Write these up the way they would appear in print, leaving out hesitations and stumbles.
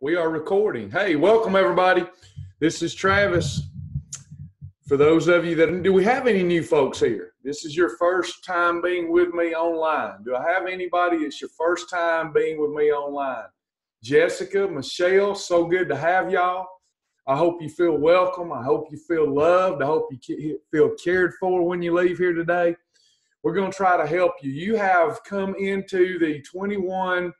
We are recording. Hey, welcome everybody. This is Travis. For those of you that, do we have any new folks here? This is your first time being with me online. Do I have anybody that's your first time being with me online? Jessica, Michelle, so good to have y'all. I hope you feel welcome. I hope you feel loved. I hope you feel cared for when you leave here today. We're going to try to help you. You have come into the 21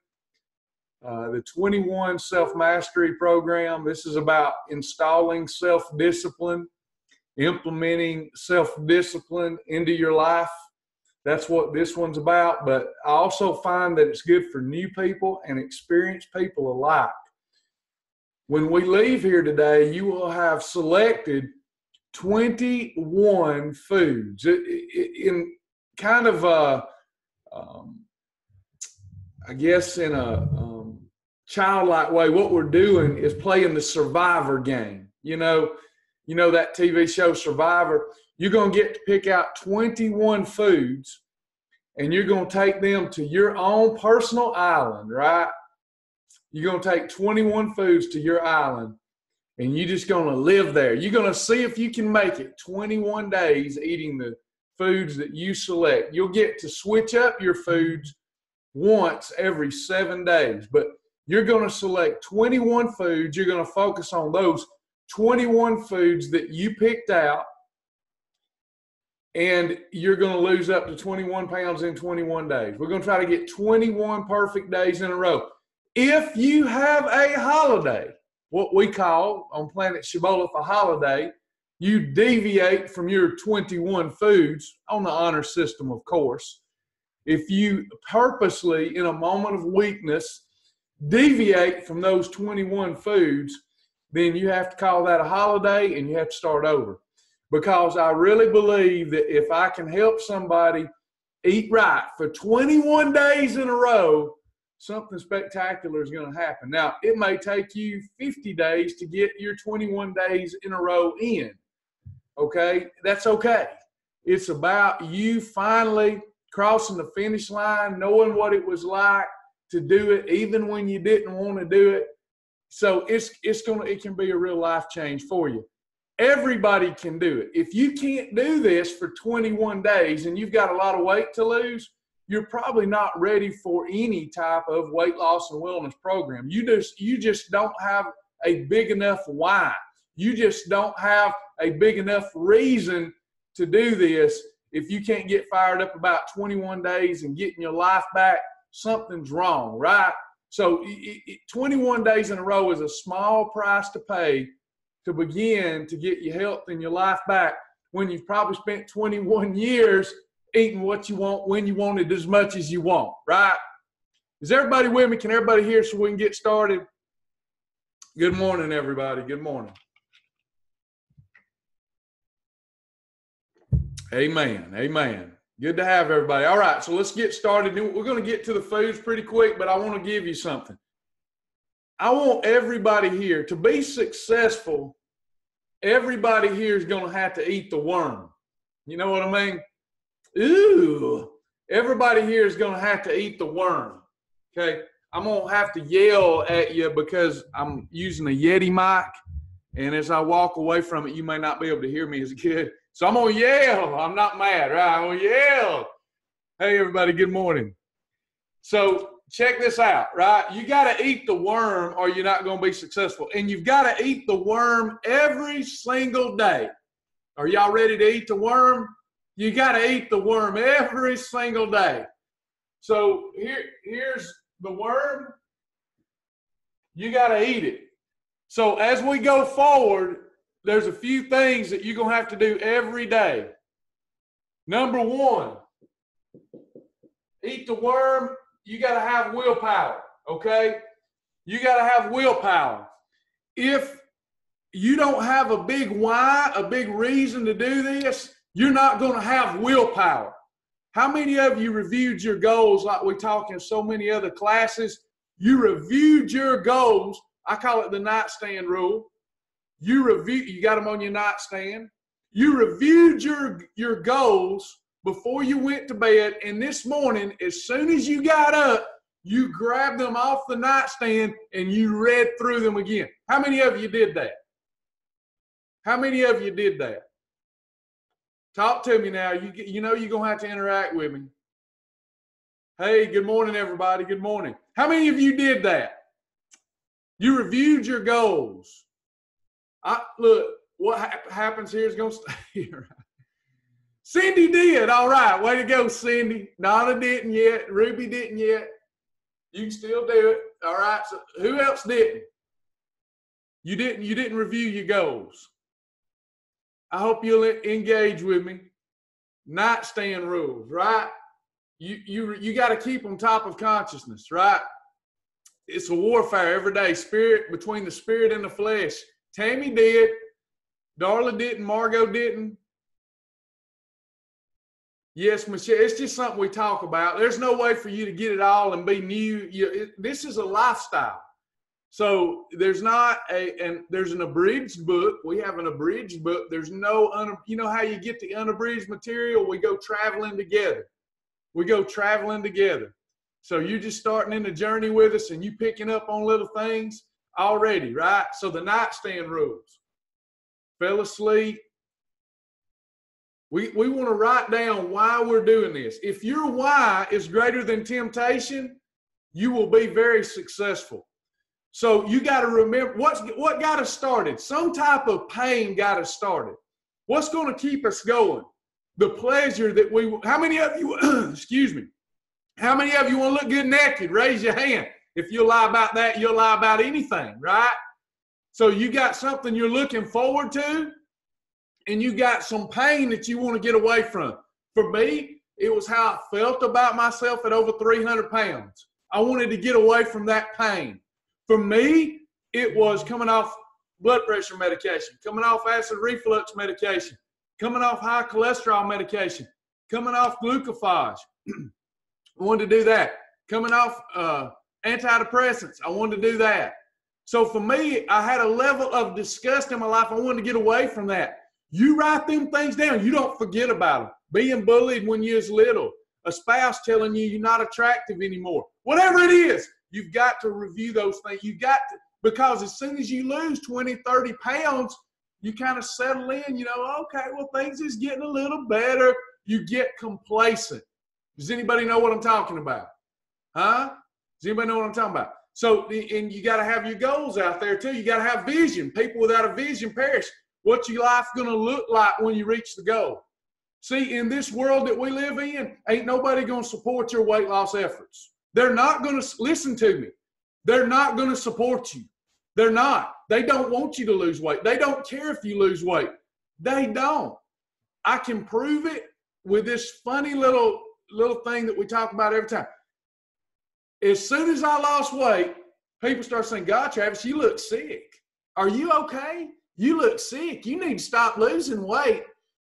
Self-Mastery Program. This is about installing self-discipline, implementing self-discipline into your life. That's what this one's about. But I also find that it's good for new people and experienced people alike. When we leave here today, you will have selected 21 foods. In kind of I guess in a childlike way, what we're doing is playing the Survivor game. You know that TV show Survivor? You're going to get to pick out 21 foods, and you're going to take them to your own personal island, right? You're going to take 21 foods to your island, and you're just going to live there. You're going to see if you can make it 21 days eating the foods that you select. You'll get to switch up your foods once every 7 days, but you're going to select 21 foods. You're going to focus on those 21 foods that you picked out, and you're going to lose up to 21 pounds in 21 days. We're going to try to get 21 perfect days in a row. If you have a holiday, what we call on Planet Shibboleth a holiday, you deviate from your 21 foods on the honor system, of course. If you purposely, in a moment of weakness, deviate from those 21 foods, then you have to call that a holiday and you have to start over. Because I really believe that if I can help somebody eat right for 21 days in a row, something spectacular is going to happen. Now, it may take you 50 days to get your 21 days in a row in. Okay? That's okay. It's about you finally crossing the finish line, knowing what it was like to do it, even when you didn't want to do it. So it can be a real life change for you. Everybody can do it. If you can't do this for 21 days and you've got a lot of weight to lose, you're probably not ready for any type of weight loss and wellness program. You just don't have a big enough why. You just don't have a big enough reason to do this. If you can't get fired up about 21 days and getting your life back, something's wrong, right? So 21 days in a row is a small price to pay to begin to get your health and your life back when you've probably spent 21 years eating what you want, when you want it, as much as you want, right? Is everybody with me? Can everybody hear so we can get started? Good morning, everybody. Good morning. Amen. Amen. Good to have everybody. All right, so let's get started. We're going to get to the foods pretty quick, but I want to give you something. I want everybody here to be successful. Everybody here is going to have to eat the worm. You know what I mean? Ooh, everybody here is going to have to eat the worm. Okay, I'm going to have to yell at you because I'm using a Yeti mic, and as I walk away from it, you may not be able to hear me as good. So I'm going to yell. I'm not mad, right? I'm going to yell. Hey, everybody, good morning. So check this out, right? You got to eat the worm or you're not going to be successful. And you've got to eat the worm every single day. Are y'all ready to eat the worm? You got to eat the worm every single day. So here's the worm. You got to eat it. So as we go forward, there's a few things that you're going to have to do every day. Number one, eat the worm. You got to have willpower, okay? You got to have willpower. If you don't have a big why, a big reason to do this, you're not going to have willpower. How many of you reviewed your goals like we talk in so many other classes? You reviewed your goals. I call it the nightstand rule. You got them on your nightstand. You reviewed your goals before you went to bed, and this morning, as soon as you got up, you grabbed them off the nightstand and you read through them again. How many of you did that? How many of you did that? Talk to me now. You know you're going to have to interact with me. Hey, good morning, everybody. Good morning. How many of you did that? You reviewed your goals. Look, what happens here is going to stay here. Cindy did. All right. Way to go, Cindy. Donna didn't yet. Ruby didn't yet. You can still do it. All right. So who else didn't? You didn't review your goals. I hope you'll engage with me. Nightstand rules, right? You got to keep on top of consciousness, right? It's a warfare every day. Spirit, between the spirit and the flesh. Tammy did. Darla didn't. Margot didn't. Yes, Michelle. It's just something we talk about. There's no way for you to get it all and be new. This is a lifestyle. So there's not there's an abridged book. We have an abridged book. There's no, you know how you get the unabridged material? We go traveling together. We go traveling together. So you're just starting in the journey with us and you picking up on little things already, right? So the nightstand rules. Fell asleep. We want to write down why we're doing this. If your why is greater than temptation, you will be very successful. So you got to remember what got us started. Some type of pain got us started. What's going to keep us going? The pleasure that how many of you, excuse me, how many of you want to look good naked? Raise your hand. If you lie about that, you'll lie about anything, right? So you got something you're looking forward to, and you got some pain that you want to get away from. For me, it was how I felt about myself at over 300 pounds. I wanted to get away from that pain. For me, it was coming off blood pressure medication, coming off acid reflux medication, coming off high cholesterol medication, coming off glucophage. I wanted to do that. Coming off antidepressants. I wanted to do that. So for me, I had a level of disgust in my life. I wanted to get away from that. You write them things down. You don't forget about them. Being bullied when you was little. A spouse telling you you're not attractive anymore. Whatever it is, you've got to review those things. You got to, because as soon as you lose 20, 30 pounds, you kind of settle in, you know, okay, well, things is getting a little better. You get complacent. Does anybody know what I'm talking about? Huh? Does anybody know what I'm talking about? So, and you got to have your goals out there too. You got to have vision. People without a vision perish. What's your life going to look like when you reach the goal? See, in this world that we live in, ain't nobody going to support your weight loss efforts. They're not going to, listen to me, they're not going to support you. They're not. They don't want you to lose weight. They don't care if you lose weight. They don't. I can prove it with this funny little thing that we talk about every time. As soon as I lost weight, people start saying, God, Travis, you look sick. Are you okay? You look sick. You need to stop losing weight.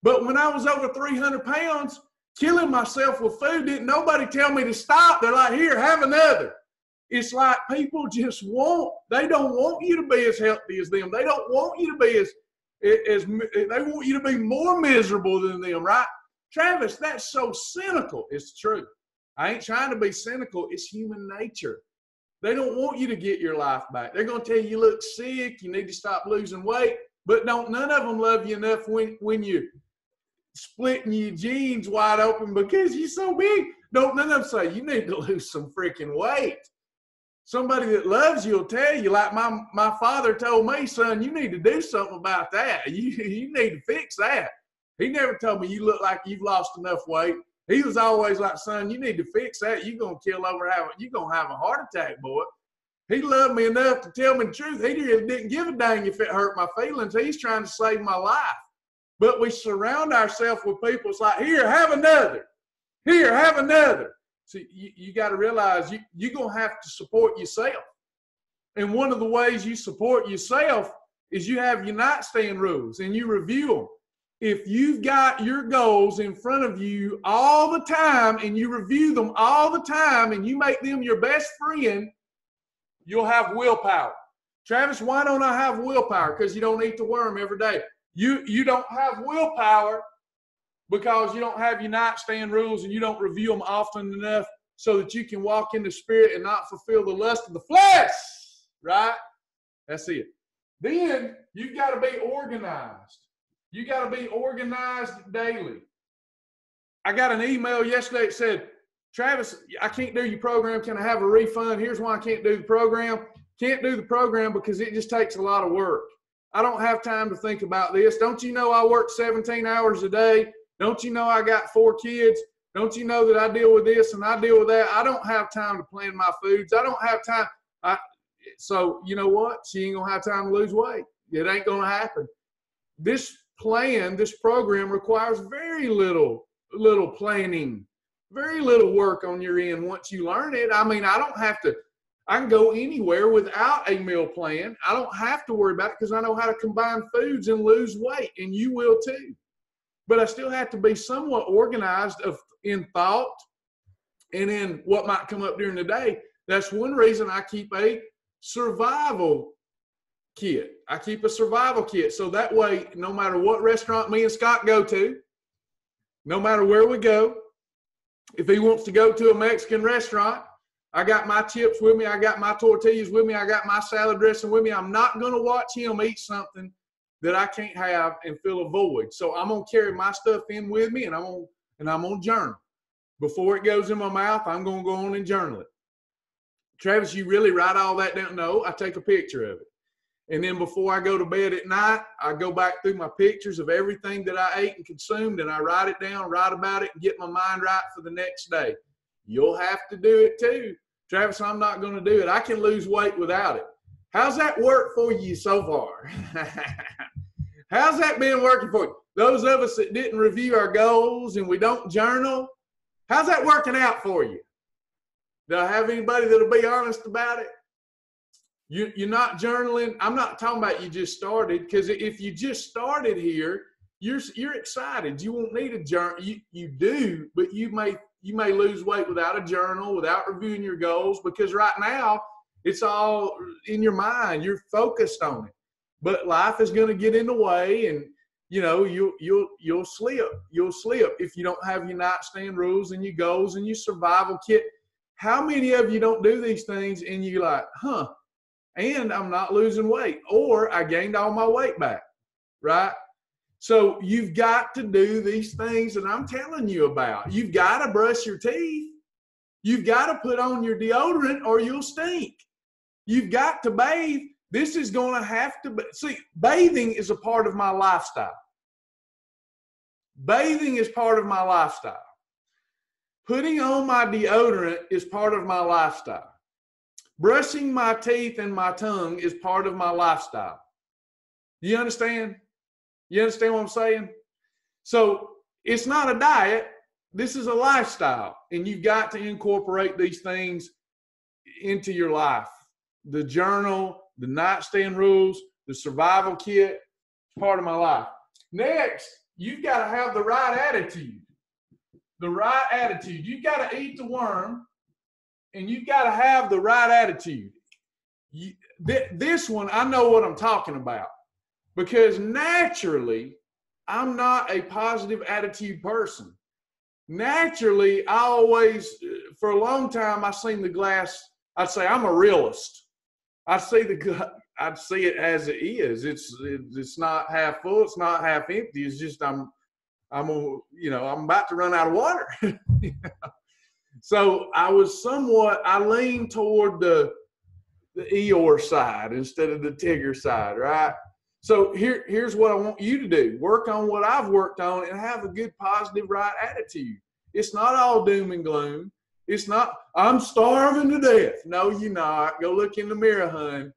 But when I was over 300 pounds, killing myself with food, didn't nobody tell me to stop. They're like, here, have another. It's like people just they don't want you to be as healthy as them. They don't want you to be they want you to be more miserable than them, right? Travis, that's so cynical. It's true. I ain't trying to be cynical. It's human nature. They don't want you to get your life back. They're going to tell you you look sick, you need to stop losing weight, but none of them love you enough when you're splitting your jeans wide open because you're so big. None of them say you need to lose some freaking weight. Somebody that loves you will tell you, like my father told me, son, you need to do something about that. You need to fix that. He never told me you look like you've lost enough weight. He was always like, son, you need to fix that. You're going to you're going to have a heart attack, boy. He loved me enough to tell me the truth. He didn't give a dang if it hurt my feelings. He's trying to save my life. But we surround ourselves with people. It's like, here, have another. Here, have another. See, you got to realize you're going to have to support yourself. And one of the ways you support yourself is you have your nightstand rules and you review them. If you've got your goals in front of you all the time and you review them all the time and you make them your best friend, you'll have willpower. Travis, why don't I have willpower? Because you don't eat the worm every day. You don't have willpower because you don't have your nightstand rules and you don't review them often enough so that you can walk in the Spirit and not fulfill the lust of the flesh, right? That's it. Then you've got to be organized. You got to be organized daily. I got an email yesterday that said, Travis, I can't do your program. Can I have a refund? Here's why I can't do the program. Can't do the program because it just takes a lot of work. I don't have time to think about this. Don't you know I work 17 hours a day? Don't you know I got 4 kids? Don't you know that I deal with this and I deal with that? I don't have time to plan my foods. I don't have time. So you know what? She ain't going to have time to lose weight. It ain't going to happen. This program requires very little planning, very little work on your end once you learn it. I mean, I can go anywhere without a meal plan. I don't have to worry about it because I know how to combine foods and lose weight, and you will too. But I still have to be somewhat organized in thought and in what might come up during the day. That's one reason I keep a survival kit. I keep a survival kit. So that way, no matter what restaurant me and Scott go to, no matter where we go, if he wants to go to a Mexican restaurant, I got my chips with me. I got my tortillas with me. I got my salad dressing with me. I'm not going to watch him eat something that I can't have and fill a void. So I'm going to carry my stuff in with me, and I'm going to journal. Before it goes in my mouth, I'm going to go on and journal it. Travis, you really write all that down? No, I take a picture of it. And then before I go to bed at night, I go back through my pictures of everything that I ate and consumed, and I write it down, write about it, and get my mind right for the next day. You'll have to do it too. Travis, I'm not going to do it. I can lose weight without it. How's that work for you so far? How's that been working for you? Those of us that didn't review our goals and we don't journal, how's that working out for you? Do I have anybody that'll be honest about it? You're not journaling. I'm not talking about you just started, because if you just started here, you're excited. You won't need a journal. You do, but you may lose weight without a journal, without reviewing your goals, because right now it's all in your mind. You're focused on it. But life is going to get in the way, and you'll slip. You'll slip if you don't have your nightstand rules and your goals and your survival kit. How many of you don't do these things and you're like, and I'm not losing weight, or I gained all my weight back, right? So you've got to do these things that I'm telling you about. You've got to brush your teeth. You've got to put on your deodorant or you'll stink. You've got to bathe. This is going to have to be. See, bathing is a part of my lifestyle. Bathing is part of my lifestyle. Putting on my deodorant is part of my lifestyle. Brushing my teeth and my tongue is part of my lifestyle. You understand? You understand what I'm saying? So it's not a diet. This is a lifestyle. And you've got to incorporate these things into your life. The journal, the nightstand rules, the survival kit, it's part of my life. Next, you've got to have the right attitude. The right attitude. You've got to eat the worm, and you've got to have the right attitude. This one, I know what I'm talking about, because naturally, I'm not a positive attitude person. Naturally, I always, for a long time, I seen the glass. I'd say I'm a realist. I'd see it as it is. It's not half full. It's not half empty. It's just I'm about to run out of water. So I leaned toward the Eeyore side instead of the Tigger side, right? So here's what I want you to do. Work on what I've worked on and have a good, positive, right attitude. It's not all doom and gloom. It's not, I'm starving to death. No, you're not. Go look in the mirror, hun.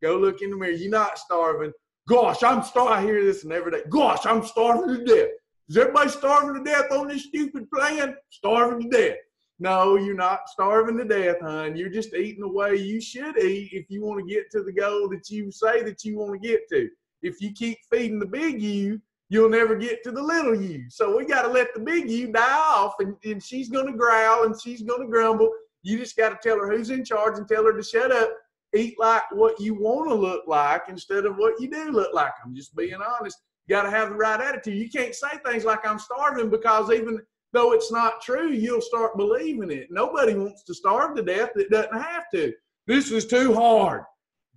Go look in the mirror. You're not starving. Gosh, I hear this every day. Gosh, I'm starving to death. Is everybody starving to death on this stupid plan? Starving to death. No, you're not starving to death, hon. You're just eating the way you should eat if you want to get to the goal that you say that you want to get to. If you keep feeding the big you, you'll never get to the little you. So we got to let the big you die off, and she's going to growl and she's going to grumble. You just got to tell her who's in charge and tell her to shut up. Eat like what you want to look like instead of what you do look like. I'm just being honest. You got to have the right attitude. You can't say things like I'm starving, because even though it's not true, you'll start believing it. Nobody wants to starve to death that doesn't have to. This is too hard.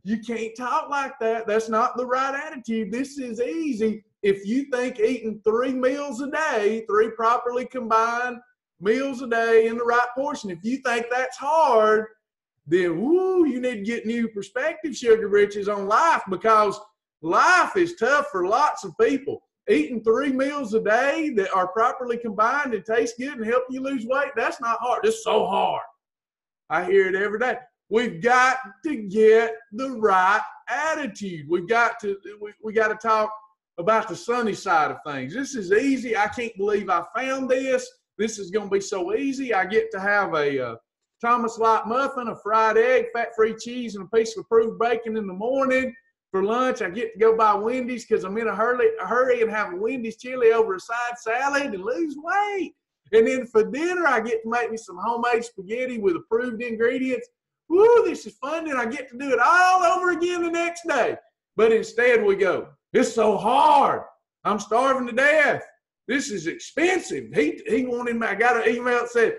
You can't talk like that. That's not the right attitude. This is easy. If you think eating 3 meals a day, 3 properly combined meals a day in the right portion, if you think that's hard, then woo, you need to get new perspective, Sugar Britches, on life, because life is tough for lots of people. Eating 3 meals a day that are properly combined and taste good and help you lose weight, that's not hard. It's so hard. I hear it every day. We've got to get the right attitude. We got to talk about the sunny side of things. This is easy. I can't believe I found this. This is going to be so easy. I get to have a Thomas Light muffin, a fried egg, fat-free cheese, and a piece of approved bacon in the morning. For lunch, I get to go by Wendy's because I'm in a hurry and have a Wendy's chili over a side salad and lose weight. And then for dinner, I get to make me some homemade spaghetti with approved ingredients. Woo, this is fun, and I get to do it all over again the next day. But instead we go, it's so hard. I'm starving to death. This is expensive. He wanted me. I got an email that said,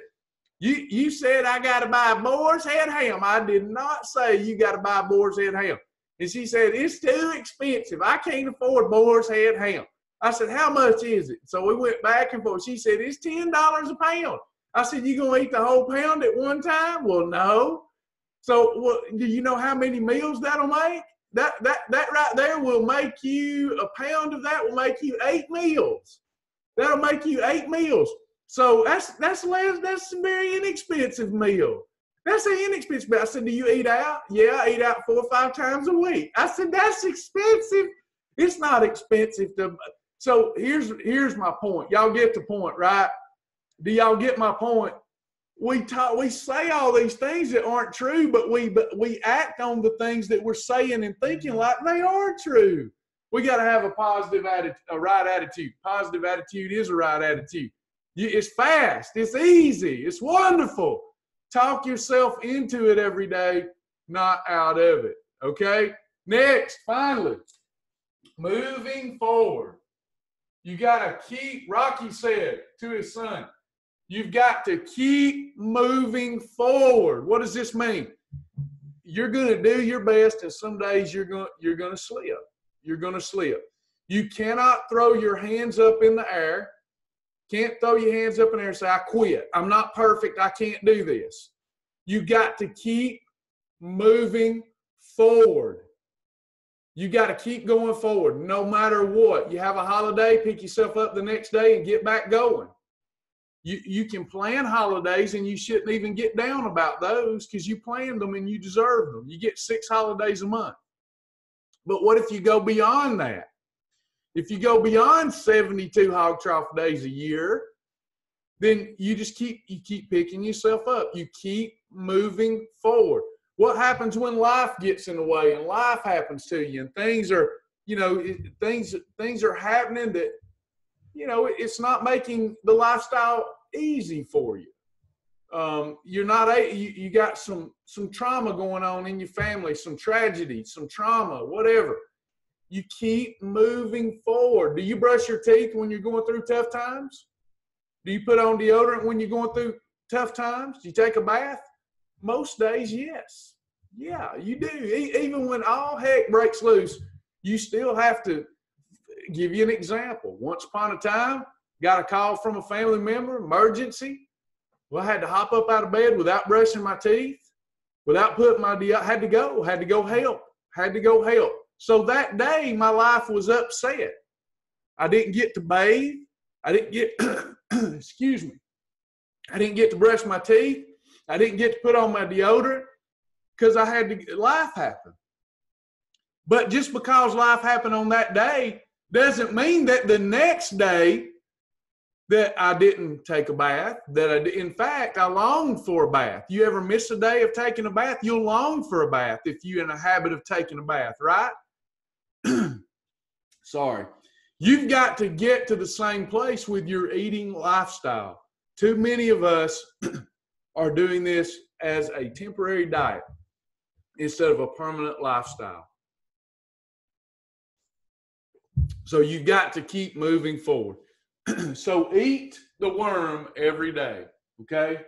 you said I got to buy boar's head ham. I did not say you got to buy boar's head ham. And she said, it's too expensive. I can't afford boar's head ham. I said, how much is it? So we went back and forth. She said, it's $10 a pound. I said, you going to eat the whole pound at one time? Well, no. So do you know how many meals that'll make? That right there will make you, a pound of that will make you 8 meals. That'll make you 8 meals. So that's a very inexpensive meal. That's an inexpensive meal. I said, do you eat out? Yeah, I eat out 4 or 5 times a week. I said, that's expensive. It's not expensive to. So here's my point. Y'all get the point, right? Do y'all get my point? We say all these things that aren't true, but we act on the things that we're saying and thinking like they are true. We got to have a positive attitude, a right attitude. Positive attitude is a right attitude. It's fast. It's easy. It's wonderful. Talk yourself into it every day, not out of it. Okay? Next, finally, moving forward. You got to keep, Rocky said to his son, you've got to keep moving forward. What does this mean? You're going to do your best, and some days you're going to slip. You're going to slip. You cannot throw your hands up in the air. Can't throw your hands up in the air and say, I quit. I'm not perfect. I can't do this. You got to keep moving forward. You got to keep going forward no matter what. You have a holiday, pick yourself up the next day and get back going. You can plan holidays, and you shouldn't even get down about those because you planned them and you deserve them. You get 6 holidays a month. But what if you go beyond that? If you go beyond 72 hog trough days a year, then you keep picking yourself up. You keep moving forward. What happens when life gets in the way and life happens to you and things are, things are happening that, it's not making the lifestyle easy for you. You got some trauma going on in your family, some tragedy, some trauma, whatever. You keep moving forward. Do you brush your teeth when you're going through tough times? Do you put on deodorant when you're going through tough times? Do you take a bath? Most days, yes. Yeah, you do. Even when all heck breaks loose, you still have to. Give you an example. Once upon a time, got a call from a family member, emergency. Well, I had to hop up out of bed without brushing my teeth, without putting had to go help. So that day, my life was upset. I didn't get to bathe. I didn't get, excuse me. I didn't get to brush my teeth. I didn't get to put on my deodorant because life happened. But just because life happened on that day doesn't mean that the next day that I didn't take a bath, in fact, I longed for a bath. You ever miss a day of taking a bath? You'll long for a bath if you're in a habit of taking a bath, right? Sorry. You've got to get to the same place with your eating lifestyle. Too many of us are doing this as a temporary diet instead of a permanent lifestyle. So you've got to keep moving forward. So eat the worm every day, okay?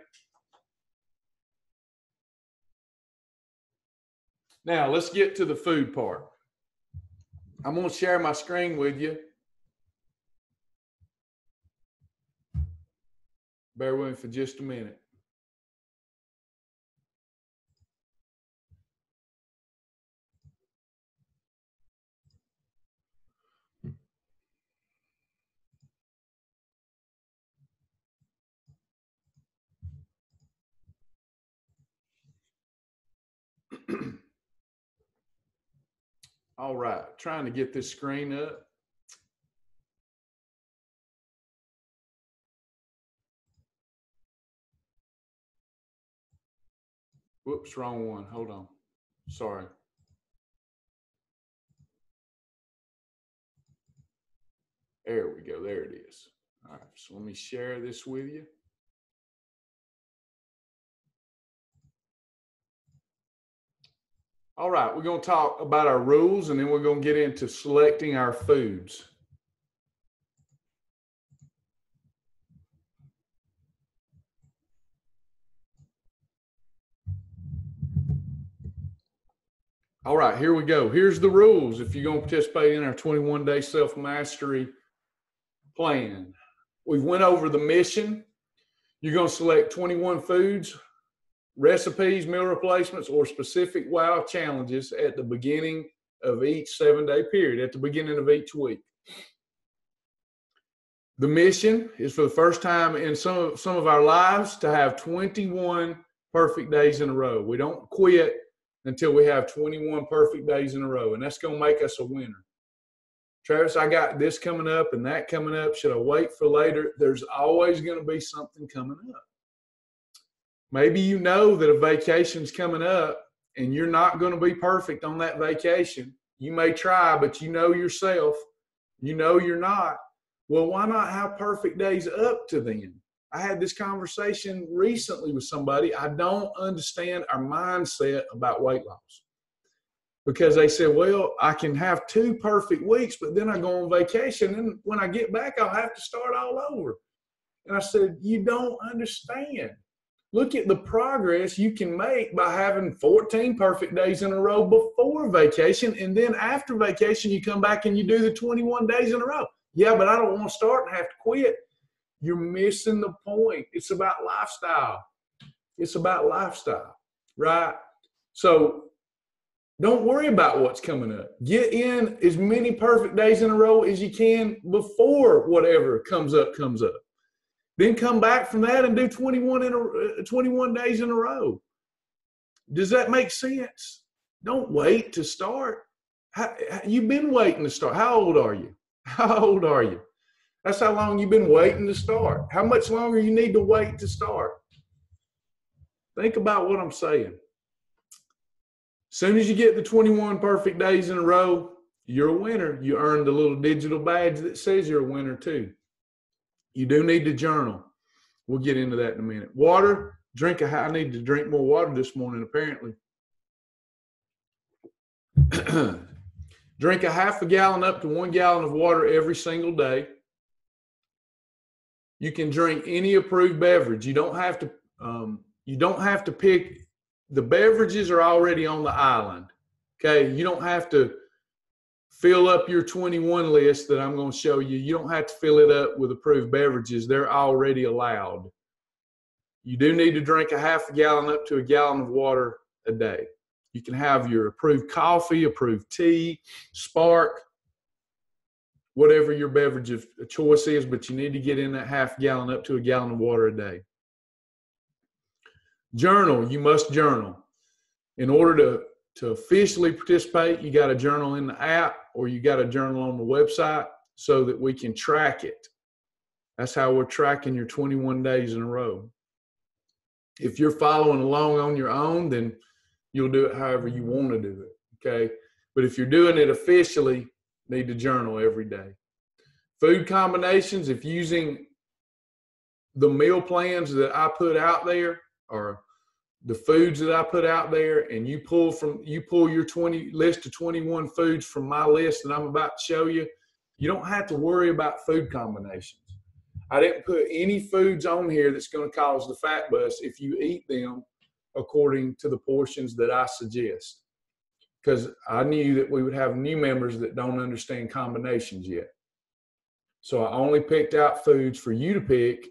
Now, let's get to the food part. I'm going to share my screen with you. Bear with me for just a minute. All right, trying to get this screen up. Whoops, wrong one. Hold on. Sorry. There we go. There it is. All right, so let me share this with you. All right, we're going to talk about our rules, and then we're going to get into selecting our foods. All right, here we go. Here's the rules if you're going to participate in our 21-day self-mastery plan. We've went over the mission. You're going to select 21 foods, recipes, meal replacements, or specific wow challenges at the beginning of each 7-day period, at the beginning of each week. The mission is for the first time in some of our lives to have 21 perfect days in a row. We don't quit until we have 21 perfect days in a row, and that's going to make us a winner. Travis, I got this coming up and that coming up. Should I wait for later? There's always going to be something coming up. Maybe you know that a vacation's coming up and you're not going to be perfect on that vacation. You may try, but you know yourself. You know you're not. Well, why not have perfect days up to then? I had this conversation recently with somebody. I don't understand our mindset about weight loss. Because they said, well, I can have 2 perfect weeks, but then I go on vacation. And when I get back, I'll have to start all over. And I said, you don't understand. Look at the progress you can make by having 14 perfect days in a row before vacation. And then after vacation, you come back and you do the 21 days in a row. Yeah, but I don't want to start and have to quit. You're missing the point. It's about lifestyle. It's about lifestyle, right? So don't worry about what's coming up. Get in as many perfect days in a row as you can before whatever comes up. Then come back from that and do 21 days in a row. Does that make sense? Don't wait to start. You've been waiting to start. How old are you? How old are you? That's how long you've been waiting to start. How much longer you need to wait to start? Think about what I'm saying. As soon as you get the 21 perfect days in a row, you're a winner. You earn the little digital badge that says you're a winner too. You do need to journal. We'll get into that in a minute. Water, I need to drink more water this morning, apparently. Drink a half a gallon up to 1 gallon of water every single day. You can drink any approved beverage. You don't have to pick. The beverages are already on the island. Okay. You don't have to fill up your 21 list that I'm going to show you. You don't have to fill it up with approved beverages. They're already allowed. You do need to drink a half a gallon up to 1 gallon of water a day. You can have your approved coffee, approved tea, Spark, whatever your beverage of choice is, but you need to get in that half gallon up to 1 gallon of water a day. Journal, you must journal. In order to officially participate, you got to journal in the app or you got to journal on the website so that we can track it. That's how we're tracking your 21 days in a row. If you're following along on your own, then you'll do it however you want to do it, okay? But if you're doing it officially, need to journal every day. Food combinations, if using the meal plans that I put out there or the foods that I put out there, and you pull your list of 21 foods from my list that I'm about to show you, you don't have to worry about food combinations. I didn't put any foods on here that's going to cause the fat bust if you eat them according to the portions that I suggest. Because I knew that we would have new members that don't understand combinations yet. So I only picked out foods for you to pick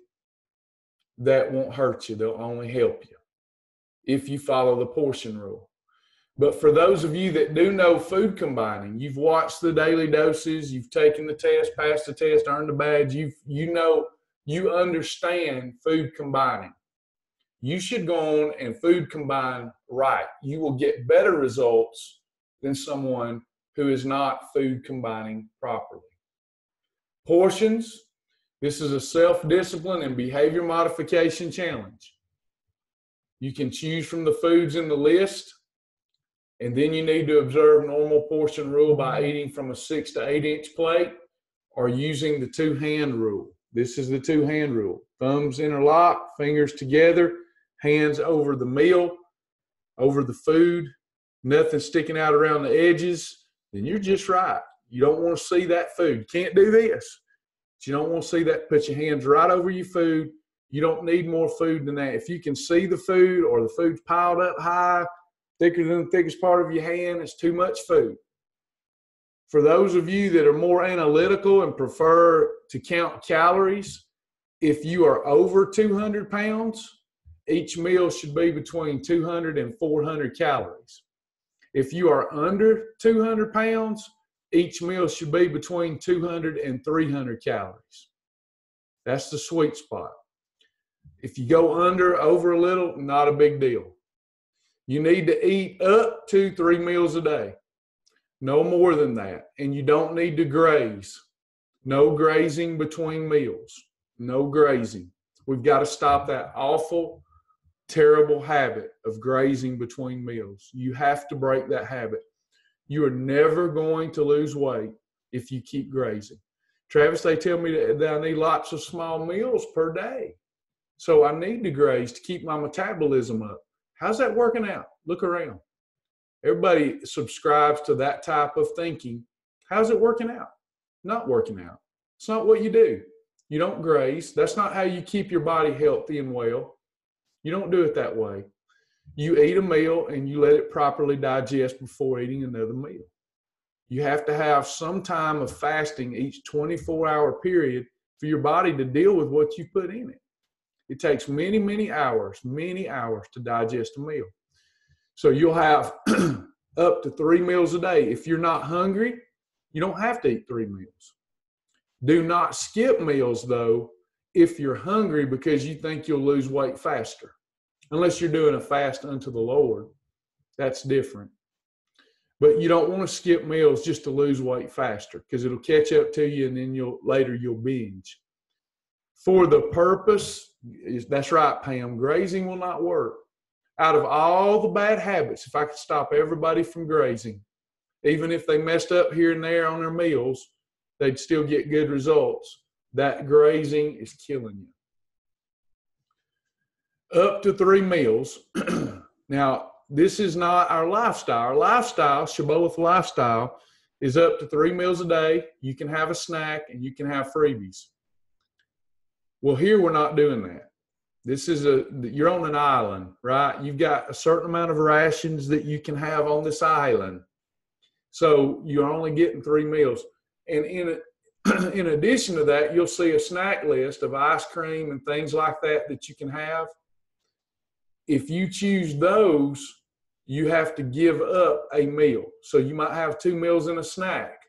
that won't hurt you. They'll only help you if you follow the portion rule. But for those of you that do know food combining, you've watched the daily doses, you've taken the test, passed the test, earned the badge, you understand food combining. You should go on and food combine right. You will get better results than someone who is not food combining properly. Portions, this is a self-discipline and behavior modification challenge. You can choose from the foods in the list, and then you need to observe normal portion rule by eating from a 6 to 8 inch plate or using the 2-hand rule. This is the 2-hand rule. Thumbs interlock, fingers together, hands over the meal, over the food, nothing sticking out around the edges. Then you're just right. You don't want to see that food. You can't do this. But you don't want to see that. Put your hands right over your food. You don't need more food than that. If you can see the food or the food's piled up high, thicker than the thickest part of your hand, it's too much food. For those of you that are more analytical and prefer to count calories, if you are over 200 pounds, each meal should be between 200 and 400 calories. If you are under 200 pounds, each meal should be between 200 and 300 calories. That's the sweet spot. If you go under, over a little, not a big deal. You need to eat up to 3 meals a day. No more than that. And you don't need to graze. No grazing between meals. No grazing. We've got to stop that awful, terrible habit of grazing between meals. You have to break that habit. You are never going to lose weight if you keep grazing. Travis, they tell me that I need lots of small meals per day. So I need to graze to keep my metabolism up. How's that working out? Look around. Everybody subscribes to that type of thinking. How's it working out? Not working out. It's not what you do. You don't graze. That's not how you keep your body healthy and well. You don't do it that way. You eat a meal and you let it properly digest before eating another meal. You have to have some time of fasting each 24-hour period for your body to deal with what you put in it. It takes many, many hours to digest a meal. So you'll have up to 3 meals a day. If you're not hungry, you don't have to eat 3 meals. Do not skip meals, though, if you're hungry because you think you'll lose weight faster. Unless you're doing a fast unto the Lord. That's different. But you don't want to skip meals just to lose weight faster because it'll catch up to you and then you'll binge. For the purpose, that's right, Pam, grazing will not work. Out of all the bad habits, if I could stop everybody from grazing, even if they messed up here and there on their meals, they'd still get good results. That grazing is killing you. Up to 3 meals. Now, this is not our lifestyle. Our lifestyle, Shibboleth lifestyle, is up to 3 meals a day. You can have a snack and you can have freebies. Well, here we're not doing that. You're on an island, right? You've got a certain amount of rations that you can have on this island. So you're only getting 3 meals. And in addition to that, you'll see a snack list of ice cream and things like that you can have. If you choose those, you have to give up a meal. So you might have 2 meals and a snack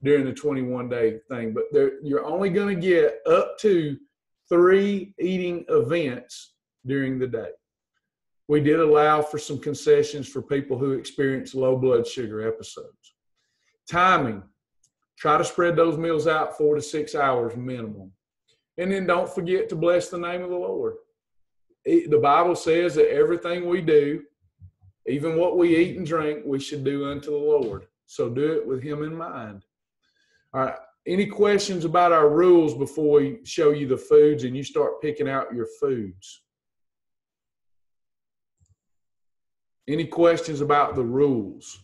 during the 21-day thing, but you're only going to get up to 3 eating events during the day. We did allow for some concessions for people who experience low blood sugar episodes. Timing. Try to spread those meals out 4 to 6 hours minimum. And then don't forget to bless the name of the Lord. The Bible says that everything we do, even what we eat and drink, we should do unto the Lord. So do it with Him in mind. All right. Any questions about our rules before we show you the foods and you start picking out your foods? Any questions about the rules?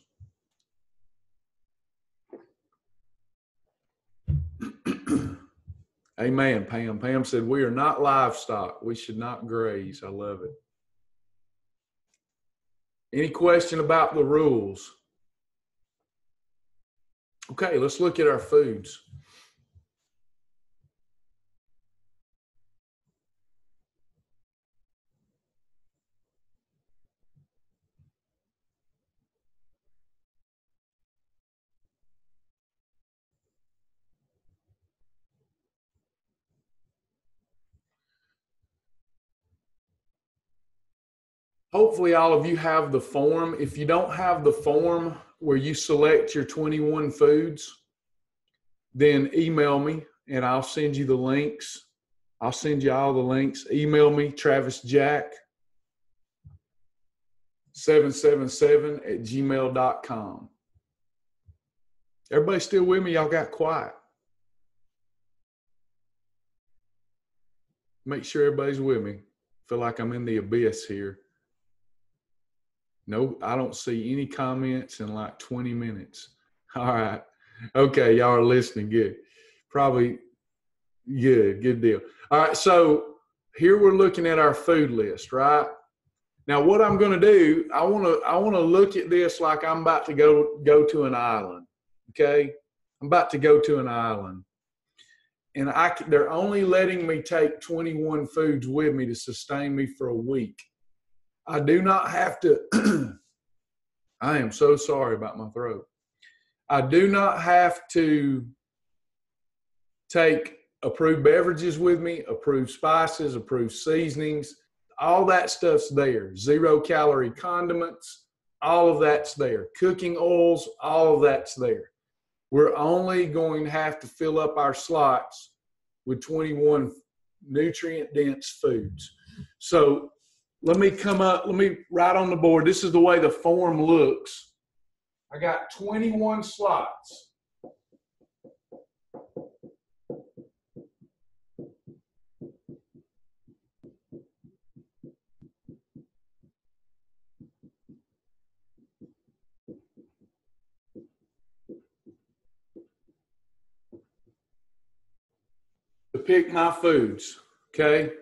Amen, Pam. Pam said, we are not livestock. We should not graze. I love it. Any question about the rules? Okay, let's look at our foods. Hopefully all of you have the form. If you don't have the form where you select your 21 foods, then email me and I'll send you the links. I'll send you all the links. Email me, travisjack777@gmail.com. Everybody still with me? Y'all got quiet. Make sure everybody's with me. Feel like I'm in the abyss here. No, I don't see any comments in like 20 minutes. All right. Okay, y'all are listening. Good. Probably good. Good deal. All right, so here we're looking at our food list, right? Now, what I'm going to do, I want to look at this like I'm about to go to an island. Okay, I'm about to go to an island, and they're only letting me take 21 foods with me to sustain me for a week. I do not have to. I am so sorry about my throat. I do not have to take approved beverages with me, approved spices, approved seasonings. All that stuff's there. 0 calorie condiments, all of that's there. Cooking oils, all of that's there. We're only going to have to fill up our slots with 21 nutrient-dense foods. So let me write on the board. This is the way the form looks. I got 21 slots. To pick my foods, okay?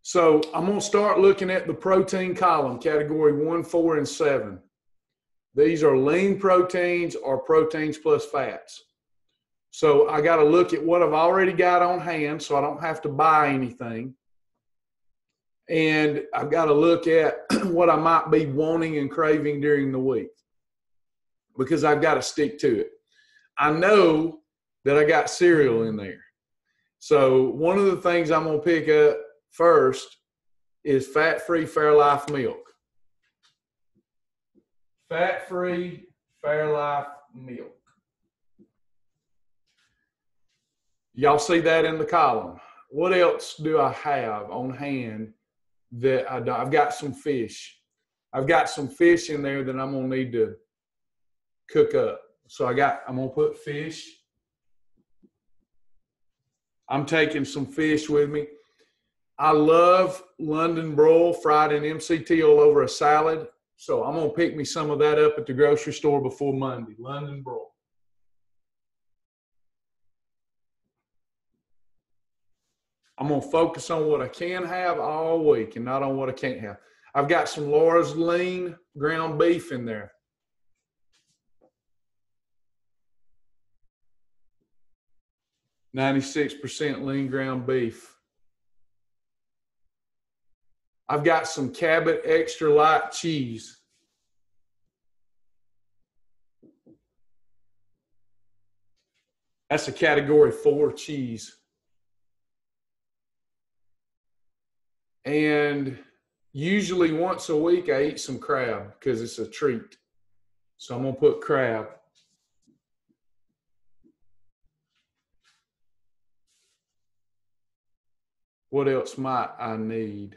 So I'm going to start looking at the protein column, category 1, 4, and 7. These are lean proteins or proteins plus fats. So I got to look at what I've already got on hand so I don't have to buy anything. And I've got to look at what I might be wanting and craving during the week because I've got to stick to it. I know that I got cereal in there. So one of the things I'm going to pick up first is fat-free Fairlife milk. Fat-free Fairlife milk. Y'all see that in the column. What else do I have on hand that I've got some fish. I've got some fish in there that I'm going to need to cook up. So I'm going to put fish. I'm taking some fish with me. I love London broil fried in MCT all over a salad. So I'm going to pick me some of that up at the grocery store before Monday. London broil. I'm going to focus on what I can have all week and not on what I can't have. I've got some Laura's lean ground beef in there. %, lean ground beef. I've got some Cabot extra light cheese. That's a category 4 cheese. And usually once a week I eat some crab because it's a treat. So I'm going to put crab. What else might I need?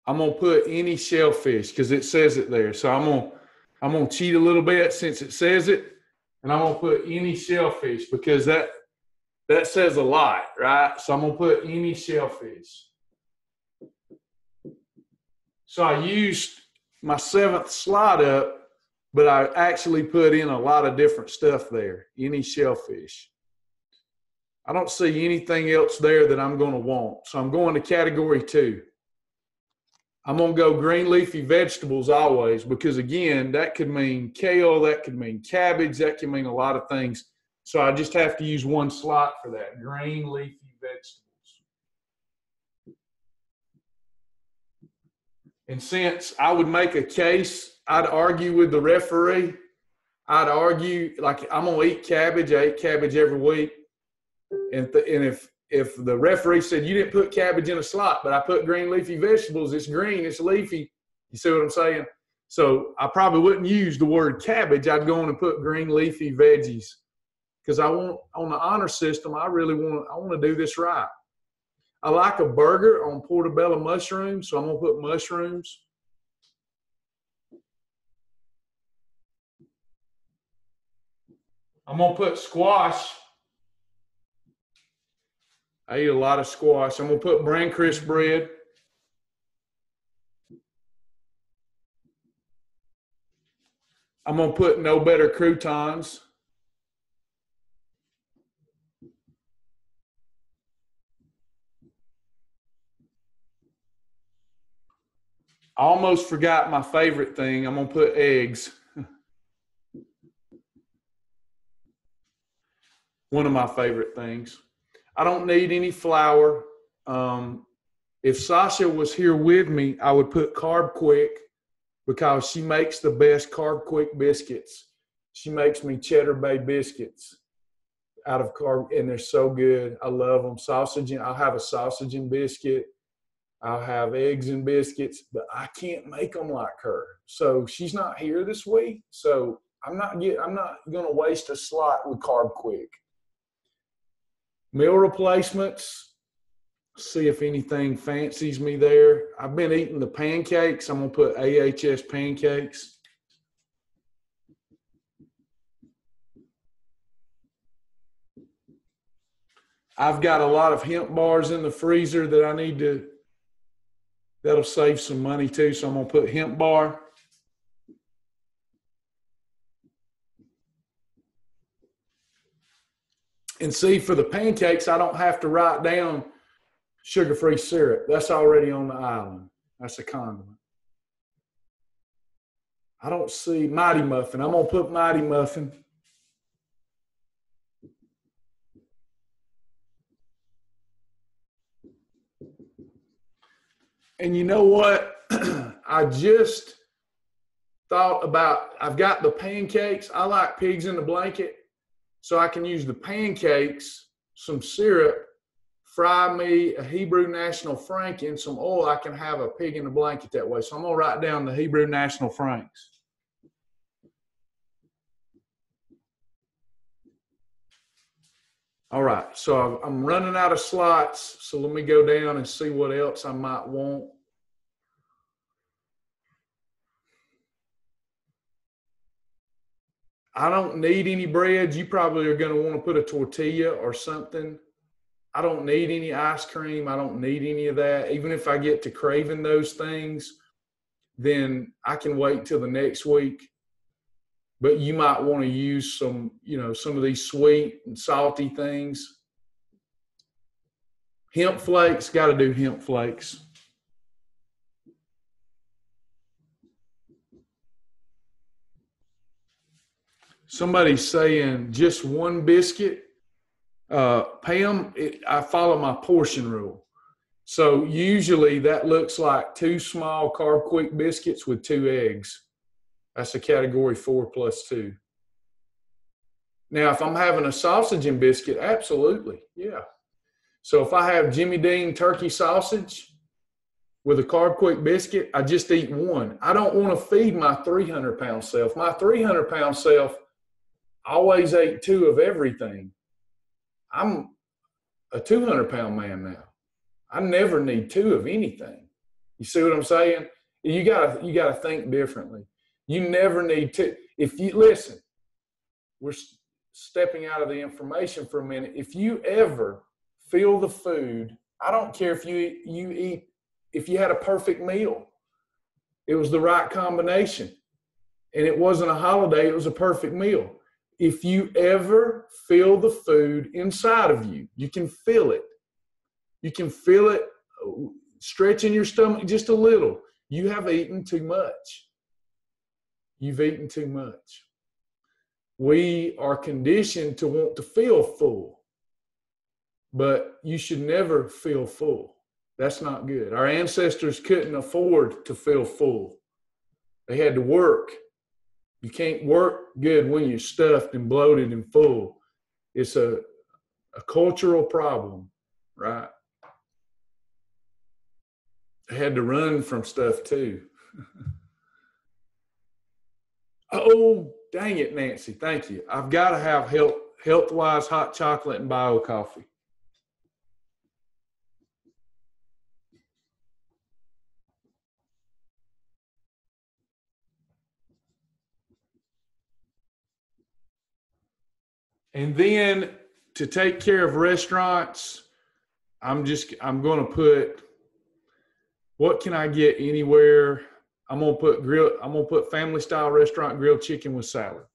I'm going to put any shellfish because it says it there. So I'm going to cheat a little bit since it says it. And I'm going to put any shellfish because that says a lot, right? So I'm going to put any shellfish. So I used my 7th slide up but I actually put in a lot of different stuff there. Any shellfish. I don't see anything else there that I'm going to want. So I'm going to category 2. I'm going to go green leafy vegetables always, because again, that could mean kale, that could mean cabbage, that can mean a lot of things. So I just have to use one slot for that, green leafy vegetables. And since I would make a case, I'd argue with the referee. I'd argue, like, I'm going to eat cabbage. I eat cabbage every week. And if the referee said, you didn't put cabbage in a slot, but I put green leafy vegetables, it's green, it's leafy. You see what I'm saying? So I probably wouldn't use the word cabbage. I'd go on and put green leafy veggies, because I want, on the honor system, I want to do this right. I like a burger on portobello mushrooms, so I'm going to put mushrooms. I'm going to put squash. I eat a lot of squash. I'm going to put bran crisp bread. I'm going to put no better croutons. I almost forgot my favorite thing. I'm going to put eggs. One of my favorite things. I don't need any flour. If Sasha was here with me, I would put Carb Quick, because she makes the best Carb Quick biscuits. She makes me Cheddar Bay biscuits out of carb, and they're so good. I love them. Sausage, I'll have a sausage and biscuit. I'll have eggs and biscuits, but I can't make them like her. So she's not here this week. So I'm not going to waste a slot with Carb Quick. Meal replacements, see if anything fancies me there. I've been eating the pancakes. I'm going to put AHS pancakes. I've got a lot of hemp bars in the freezer that I need to, that'll save some money too. So I'm going to put hemp bar. And see, for the pancakes, I don't have to write down sugar-free syrup. That's already on the island. That's a condiment. I don't see Mighty Muffin. I'm going to put Mighty Muffin. And you know what? I just thought about, I've got the pancakes. I like pigs in the blanket. So I can use the pancakes, some syrup, fry me a Hebrew National Frank in some oil. I can have a pig in the blanket that way. So I'm going to write down the Hebrew National Franks. All right, so I'm running out of slots. So let me go down and see what else I might want. I don't need any breads. You probably are going to want to put a tortilla or something. I don't need any ice cream. I don't need any of that. Even if I get to craving those things, then I can wait till the next week. But you might want to use some, some of these sweet and salty things. Hemp flakes, got to do hemp flakes. Somebody's saying just one biscuit. Pam, I follow my portion rule. So usually that looks like 2 small Carb Quick biscuits with 2 eggs. That's a category 4 plus 2. Now, if I'm having a sausage and biscuit, absolutely, yeah. So if I have Jimmy Dean turkey sausage with a Carb Quick biscuit, I just eat one. I don't want to feed my 300-pound self. My 300-pound self always ate 2 of everything. I'm a 200-pound man now. I never need 2 of anything. You see what I'm saying? You gotta think differently. You never need 2. If you listen, we're stepping out of the information for a minute. If you ever feel the food, I don't care if you eat, if you had a perfect meal, it was the right combination. and it wasn't a holiday, it was a perfect meal. If you ever feel the food inside of you, you can feel it. You can feel it stretching your stomach just a little. You have eaten too much. You've eaten too much. We are conditioned to want to feel full, but you should never feel full. That's not good. Our ancestors couldn't afford to feel full. They had to work. You can't work good when you're stuffed and bloated and full. It's a cultural problem, right? They had to run from stuff too. Oh, dang it, Nancy. Thank you. I've got to have health-wise hot chocolate and bio coffee. And then to take care of restaurants, I'm going to put, what can I get anywhere? I'm going to put family style restaurant grilled chicken with salad.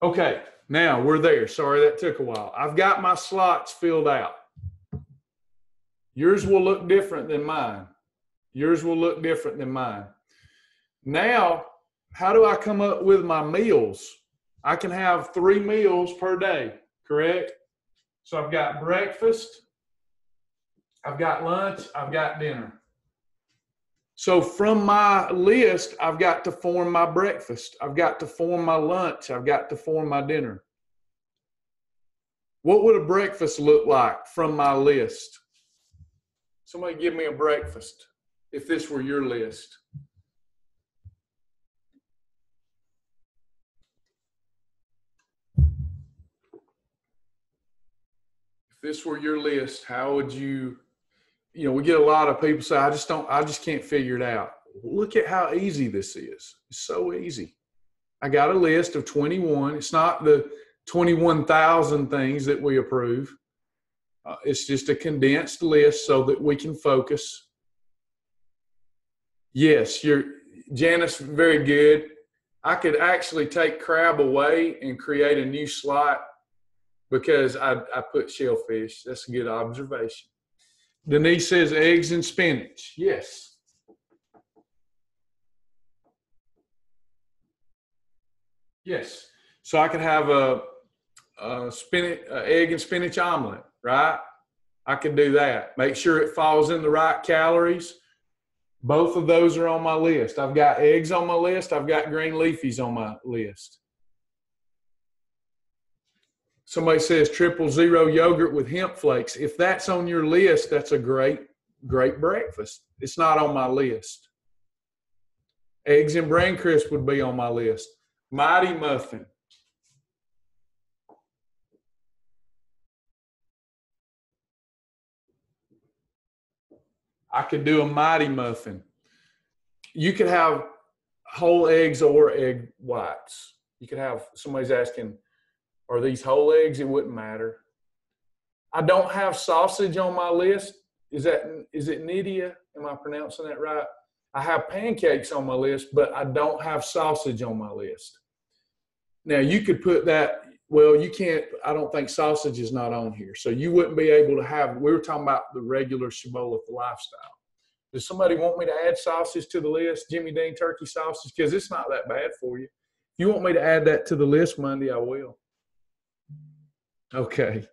Okay, now we're there. Sorry, that took a while. I've got my slots filled out. Yours will look different than mine. Yours will look different than mine. Now, how do I come up with my meals? I can have 3 meals per day, correct? So I've got breakfast, I've got lunch, I've got dinner. So from my list, I've got to form my breakfast. I've got to form my lunch. I've got to form my dinner. What would a breakfast look like from my list? Somebody give me a breakfast if this were your list. If this were your list, how would you, we get a lot of people say, I just can't figure it out. Look at how easy this is. It's so easy. I got a list of 21. It's not the 21,000 things that we approve. It's just a condensed list so that we can focus. Yes, Janice, very good. I could actually take crab away and create a new slot because I put shellfish. That's a good observation. Denise says eggs and spinach. Yes. Yes. So I could have a egg and spinach omelet, right? I could do that. Make sure it falls in the right calories. Both of those are on my list. I've got eggs on my list. I've got green leafies on my list. Somebody says 000 yogurt with hemp flakes. If that's on your list, that's a great breakfast. It's not on my list. Eggs and brain crisp would be on my list. Mighty muffin. I could do a mighty muffin. You could have whole eggs or egg whites. You could have, somebody's asking, are these whole eggs? It wouldn't matter. I don't have sausage on my list. Is it Nydia? Am I pronouncing that right? I have pancakes on my list, but I don't have sausage on my list. Now you could put that, well, you can't, I don't think sausage is not on here. So you wouldn't be able to have, we were talking about the regular Shibboleth lifestyle. Does somebody want me to add sausage to the list? Jimmy Dean turkey sausage? Because it's not that bad for you. If you want me to add that to the list Monday, I will. Okay.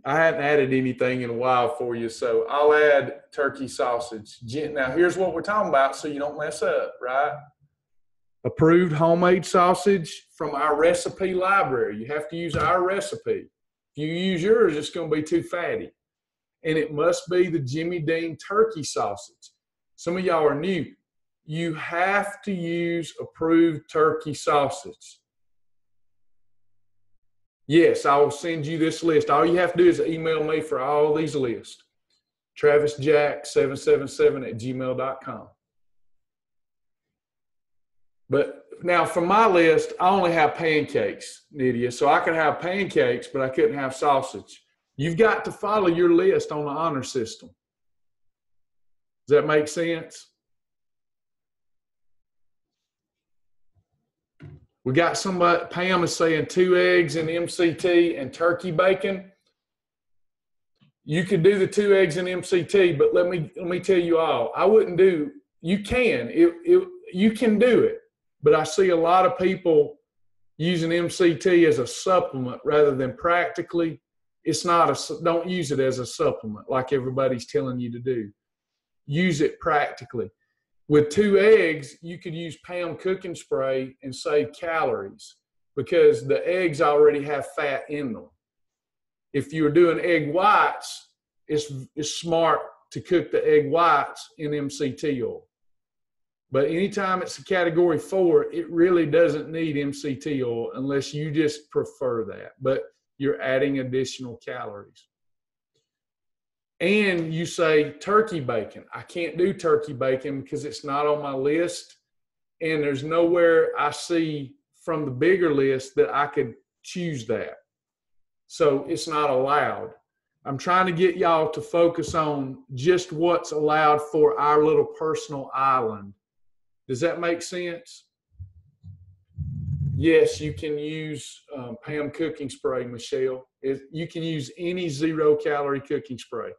I hadn't added anything in a while for you, so I'll add turkey sausage. Now, here's what we're talking about so you don't mess up, right? Approved homemade sausage from our recipe library. You have to use our recipe. If you use yours, it's going to be too fatty. And it must be the Jimmy Dean turkey sausage. Some of y'all are new. You have to use approved turkey sausage. Yes, I will send you this list. All you have to do is email me for all these lists. TravisJack777@gmail.com. But now for my list, I only have pancakes, Nydia. So I could have pancakes, but I couldn't have sausage. You've got to follow your list on the honor system. Does that make sense? We got somebody, Pam is saying 2 eggs in MCT and turkey bacon. You could do the 2 eggs in MCT, but let me tell you all, I wouldn't do, you can do it, but I see a lot of people using MCT as a supplement rather than practically. It's not don't use it as a supplement like everybody's telling you to do. Use it practically. With 2 eggs, you could use Pam cooking spray and save calories because the eggs already have fat in them. If you're doing egg whites, it's smart to cook the egg whites in MCT oil. But anytime it's a category 4, it really doesn't need MCT oil unless you just prefer that. But you're adding additional calories. And you say turkey bacon. I can't do turkey bacon because it's not on my list. And there's nowhere I see from the bigger list that I could choose that. So it's not allowed. I'm trying to get y'all to focus on just what's allowed for our little personal island. Does that make sense? Yes, you can use Pam cooking spray, Michelle. You can use any 0-calorie cooking spray.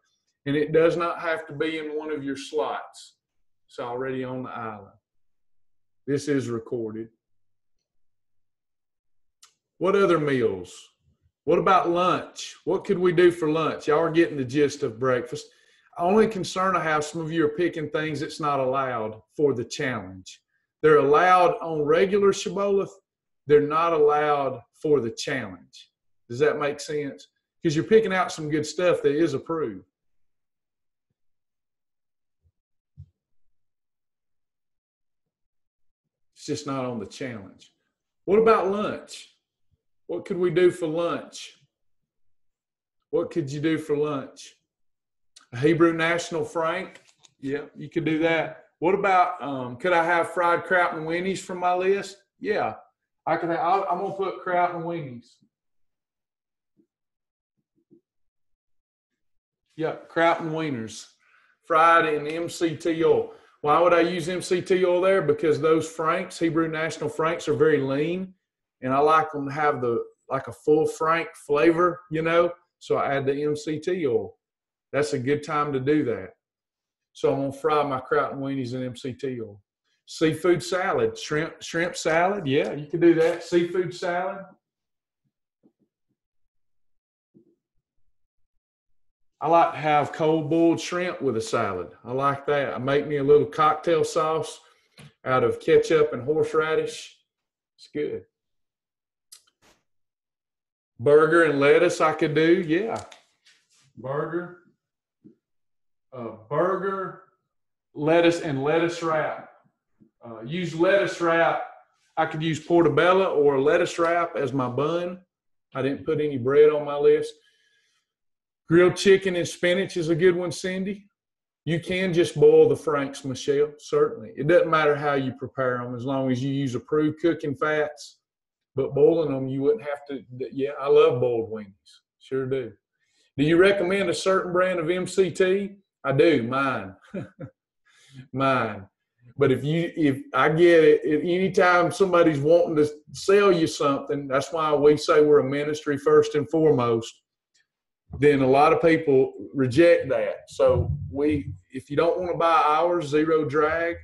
And it does not have to be in one of your slots. It's already on the island. This is recorded. What other meals? What about lunch? What could we do for lunch? Y'all are getting the gist of breakfast. Only concern I have, some of you are picking things that's not allowed for the challenge. They're allowed on regular Shibboleth. They're not allowed for the challenge. Does that make sense? Because you're picking out some good stuff that is approved. It's just not on the challenge. What about lunch? What could we do for lunch? What could you do for lunch? A Hebrew National Frank? Yeah, you could do that. What about, could I have fried kraut and weenies from my list? Yeah, I could have, I'm going to put kraut and weenies. Yep, kraut and wieners, fried in MCT oil. Why would I use MCT oil there? Because those Franks, Hebrew National Franks, are very lean, and I like them to have like a full Frank flavor, you know, so I add the MCT oil. That's a good time to do that. So I'm going to fry my kraut and weenies in MCT oil. Seafood salad, shrimp salad. Yeah, you can do that. Seafood salad. I like to have cold boiled shrimp with a salad. I like that. I make me a little cocktail sauce out of ketchup and horseradish. It's good. Burger and lettuce I could do. Yeah. Burger, lettuce, and lettuce wrap. Use lettuce wrap. I could use portobello or lettuce wrap as my bun. I didn't put any bread on my list. Grilled chicken and spinach is a good one, Cindy. You can just boil the Franks, Michelle, certainly. It doesn't matter how you prepare them as long as you use approved cooking fats. But boiling them, you wouldn't have to. Yeah, I love boiled weenies. Sure do. Do you recommend a certain brand of MCT? I do, mine. Mine. But if I get it, if anytime somebody's wanting to sell you something, that's why we say we're a ministry first and foremost. Then a lot of people reject that. So if you don't want to buy ours, Zero Drag,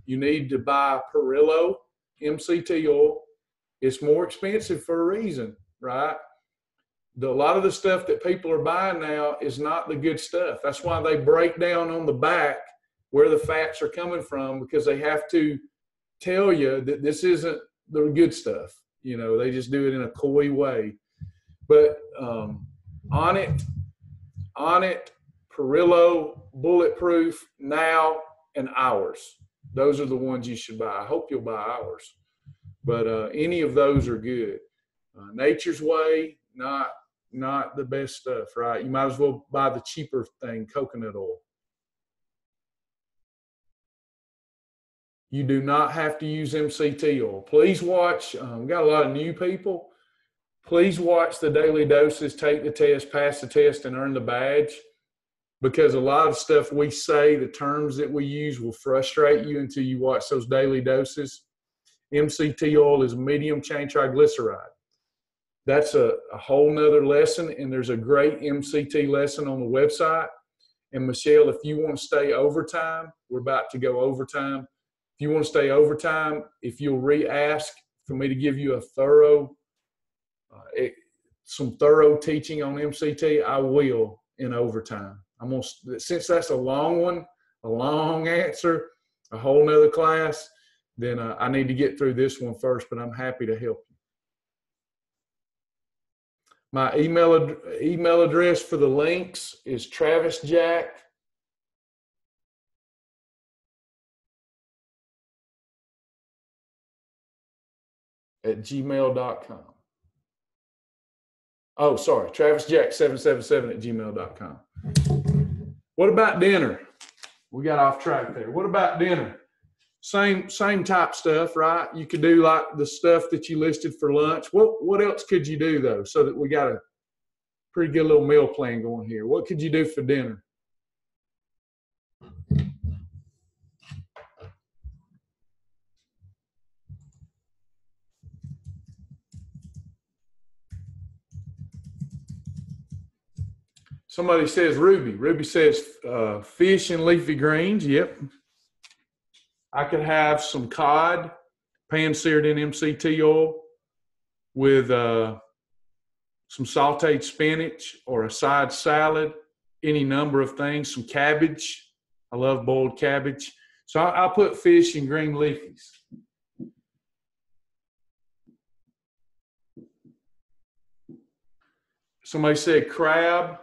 you need to buy Perillo MCT oil. It's more expensive for a reason, right? A lot of the stuff that people are buying now is not the good stuff. That's why they break down on the back where the fats are coming from, because they have to tell you that this isn't the good stuff. You know, they just do it in a coy way. But Onnit, Perillo, Bulletproof, Now, and Ours. Those are the ones you should buy. I hope you'll buy ours. But any of those are good. Nature's Way, not the best stuff, right? You might as well buy the cheaper thing, coconut oil. You do not have to use MCT oil. Please watch. We got a lot of new people. Please watch the daily doses, take the test, pass the test, and earn the badge. Because a lot of stuff we say, the terms that we use will frustrate you until you watch those daily doses. MCT oil is medium chain triglyceride. That's a whole nother lesson, and there's a great MCT lesson on the website. And Michelle, if you want to stay overtime, we're about to go overtime. If you want to stay overtime, if you'll re-ask for me to give you a some thorough teaching on MCT, I will in overtime. Since that's a long one, a long answer, a whole nother class, then I need to get through this one first, but I'm happy to help you. My email address for the links is travisjack@gmail.com. Oh, sorry, travisjack777@gmail.com. What about dinner? We got off track there. What about dinner? Same type stuff, right? You could do like the stuff that you listed for lunch. What else could you do though, so that we got a pretty good little meal plan going here? What could you do for dinner? Somebody says Ruby. Ruby says fish and leafy greens. Yep. I could have some cod, pan-seared in MCT oil with some sauteed spinach or a side salad, any number of things, some cabbage. I love boiled cabbage. So I'll put fish and green leafies. Somebody said crab,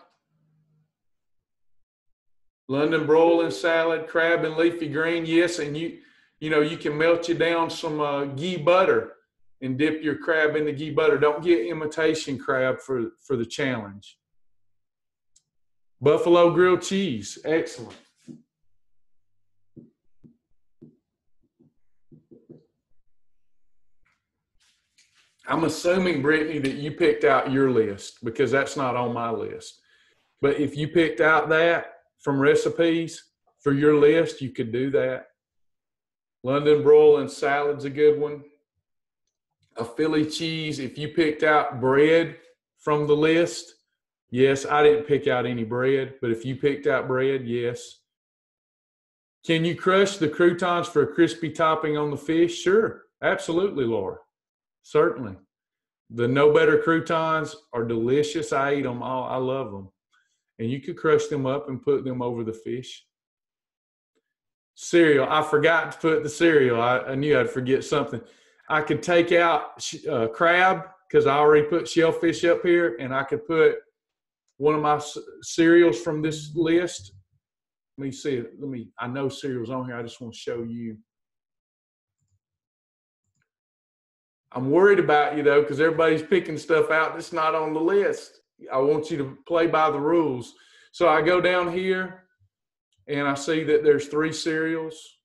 London broiling salad, crab and leafy green. Yes, and you can melt you down some ghee butter and dip your crab in the ghee butter. Don't get imitation crab for the challenge. Buffalo grilled cheese. Excellent. I'm assuming, Brittany, that you picked out your list because that's not on my list. But if you picked out that from recipes for your list, you could do that. London broiling salad's a good one. A Philly cheese, if you picked out bread from the list, yes, I didn't pick out any bread, but if you picked out bread, yes. Can you crush the croutons for a crispy topping on the fish? Sure, absolutely, Laura. Certainly. The No Better croutons are delicious. I eat them all. I love them. And you could crush them up and put them over the fish. Cereal. I forgot to put the cereal. I knew I'd forget something. I could take out crab because I already put shellfish up here, and I could put one of my cereals from this list. Let me see. I know cereal's on here. I just want to show you. I'm worried about you though, because everybody's picking stuff out that's not on the list. I want you to play by the rules. So I go down here and I see that there's 3 cereals: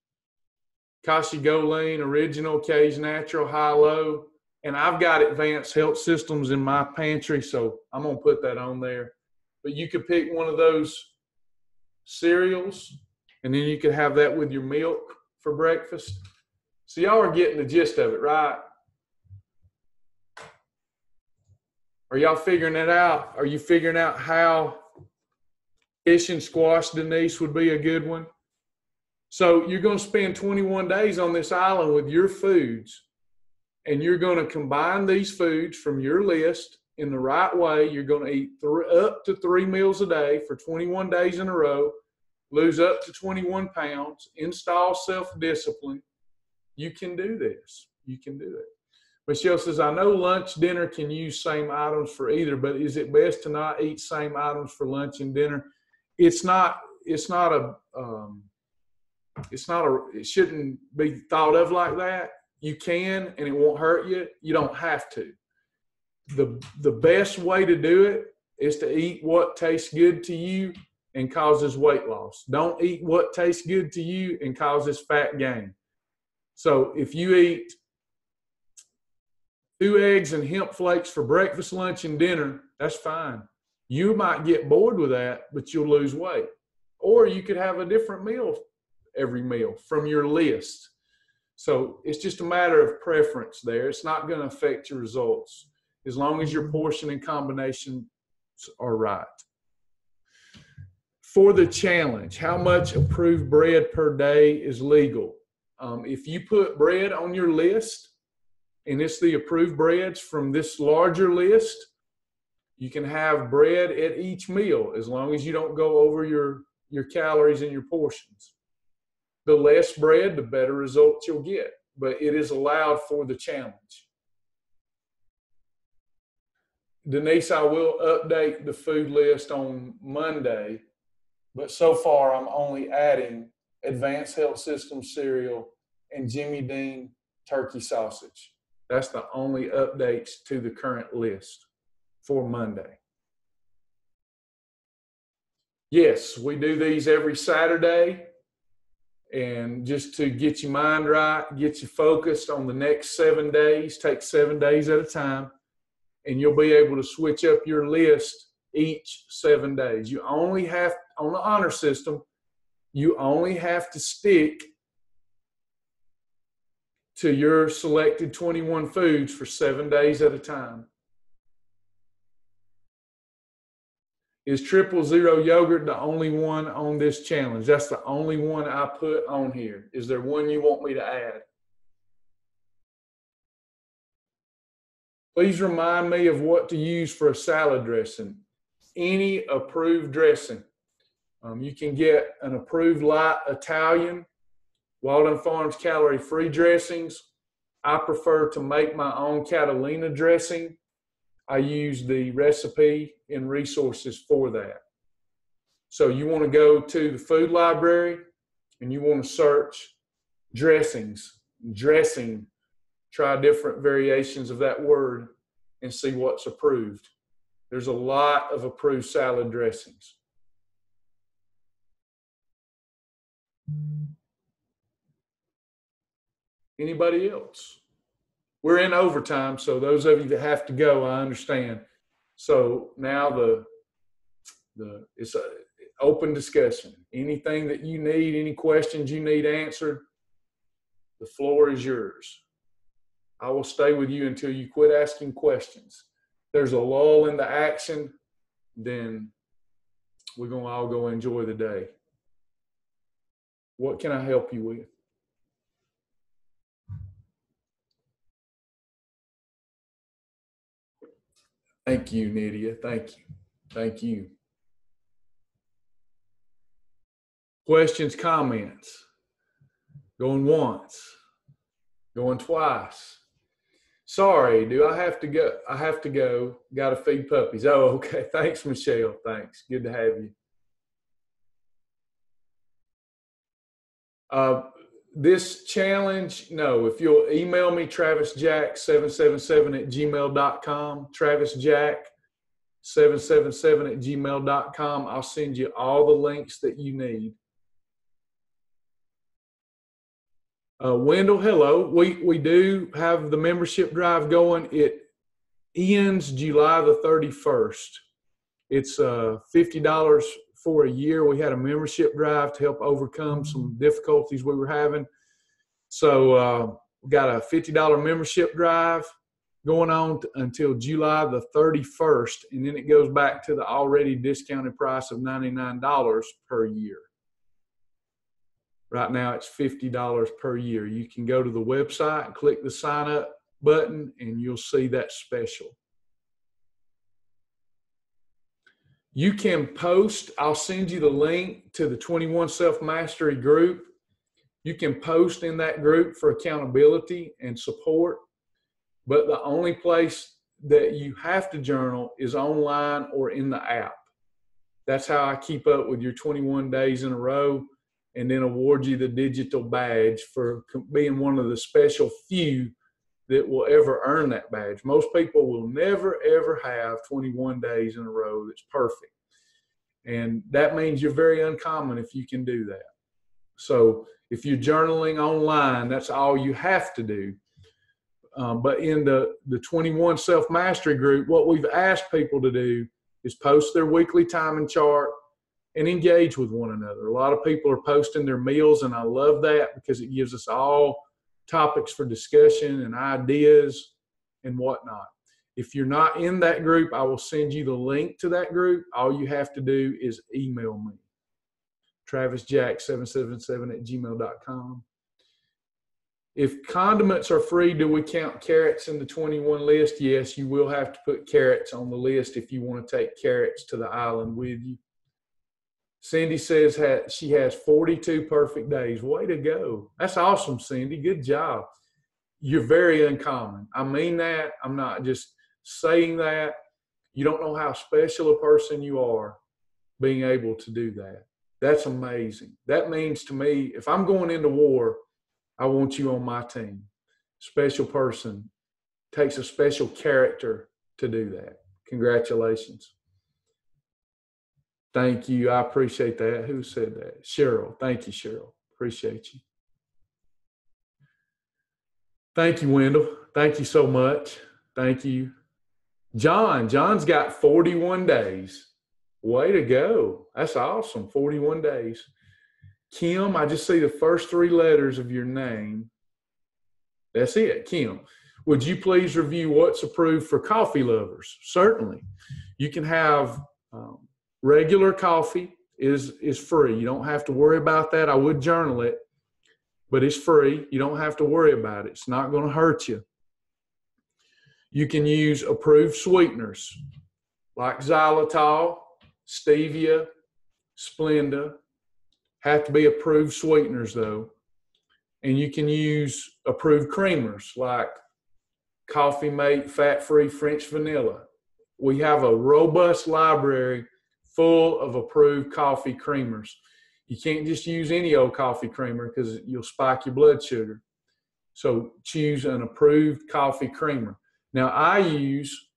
Kashi GoLean, Original, K's Natural, High-Low. And I've got Advanced Health Systems in my pantry, so I'm going to put that on there. But you could pick one of those cereals, and then you could have that with your milk for breakfast. So y'all are getting the gist of it, right? Are y'all figuring it out? Are you figuring out how fish and squash, Denise, would be a good one? So you're going to spend 21 days on this island with your foods, and you're going to combine these foods from your list in the right way. You're going to eat up to 3 meals a day for 21 days in a row, lose up to 21 pounds, install self-discipline. You can do this. You can do it. Michelle says, I know lunch, dinner can use same items for either, but is it best to not eat same items for lunch and dinner? It shouldn't be thought of like that. You can, and it won't hurt you. You don't have to. The best way to do it is to eat what tastes good to you and causes weight loss. Don't eat what tastes good to you and causes fat gain. So if you eat 2 eggs and hemp flakes for breakfast, lunch, and dinner, that's fine. You might get bored with that, but you'll lose weight. Or you could have a different meal every meal from your list. So it's just a matter of preference there. It's not going to affect your results as long as your portion and combinations are right. For the challenge, how much approved bread per day is legal? If you put bread on your list and it's the approved breads from this larger list, you can have bread at each meal as long as you don't go over your calories and your portions. The less bread, the better results you'll get, but it is allowed for the challenge. Denise, I will update the food list on Monday, but so far I'm only adding Advanced Health Systems cereal and Jimmy Dean turkey sausage. That's the only updates to the current list for Monday. Yes, we do these every Saturday. And just to get your mind right, get you focused on the next 7 days, take 7 days at a time, and you'll be able to switch up your list each 7 days. You only have, on the honor system, you only have to stick to your selected 21 foods for 7 days at a time. Is 000 yogurt the only one on this challenge? That's the only one I put on here. Is there one you want me to add? Please remind me of what to use for a salad dressing. Any approved dressing. You can get an approved light Italian, Walden Farms calorie-free dressings. I prefer to make my own Catalina dressing. I use the recipe and resources for that. So you want to go to the food library and you want to search dressings, dressing, try different variations of that word and see what's approved. There's a lot of approved salad dressings. Anybody else? We're in overtime, so those of you that have to go, I understand. So now it's an open discussion. Anything that you need, any questions you need answered, the floor is yours. I will stay with you until you quit asking questions. There's a lull in the action, then we're going to all go enjoy the day. What can I help you with? Thank you, Nydia. Thank you. Thank you. Questions, comments? Going once, going twice. Sorry, do I have to go? I have to go. Got to feed puppies. Oh, okay. Thanks, Michelle. Thanks. Good to have you. This challenge, no, if you'll email me, travisjack777@gmail.com, travisjack777@gmail.com. I'll send you all the links that you need. Wendell, hello. We do have the membership drive going. It ends July the 31st. It's $50 for a year. We had a membership drive to help overcome some difficulties we were having. So we got a $50 membership drive going on until July the 31st, and then it goes back to the already discounted price of $99 per year. Right now it's $50 per year. You can go to the website and click the sign up button and you'll see that special. You can post, I'll send you the link to the 21 Self-Mastery group. You can post in that group for accountability and support, but the only place that you have to journal is online or in the app. That's how I keep up with your 21 days in a row and then award you the digital badge for being one of the special few that will ever earn that badge. Most people will never, ever have 21 days in a row that's perfect. And that means you're very uncommon if you can do that. So if you're journaling online, that's all you have to do. But in the 21 Self-Mastery group, what we've asked people to do is post their weekly timing chart and engage with one another. A lot of people are posting their meals, and I love that because it gives us all topics for discussion and ideas and whatnot. If you're not in that group, I will send you the link to that group. All you have to do is email me, travisjack777@gmail.com. If condiments are free, do we count carrots in the 21 list? Yes, you will have to put carrots on the list if you want to take carrots to the island with you. Cindy says she has 42 perfect days. Way to go. That's awesome, Cindy. Good job. You're very uncommon. I mean that. I'm not just saying that. You don't know how special a person you are being able to do that. That's amazing. That means to me, if I'm going into war, I want you on my team. Special person. Takes a special character to do that. Congratulations. Thank you. I appreciate that. Who said that? Cheryl. Thank you, Cheryl. Appreciate you. Thank you, Wendell. Thank you so much. Thank you. John. John's got 41 days. Way to go. That's awesome. 41 days. Kim, I just see the first 3 letters of your name. That's it, Kim. Would you please review what's approved for coffee lovers? Certainly. You can have regular coffee is free. You don't have to worry about that. I would journal it, but it's free. You don't have to worry about it. It's not going to hurt you. You can use approved sweeteners like xylitol, stevia, Splenda. Have to be approved sweeteners though. And you can use approved creamers like Coffee Mate, fat-free French vanilla. We have a robust library full of approved coffee creamers. You can't just use any old coffee creamer because you'll spike your blood sugar. So choose an approved coffee creamer. Now I use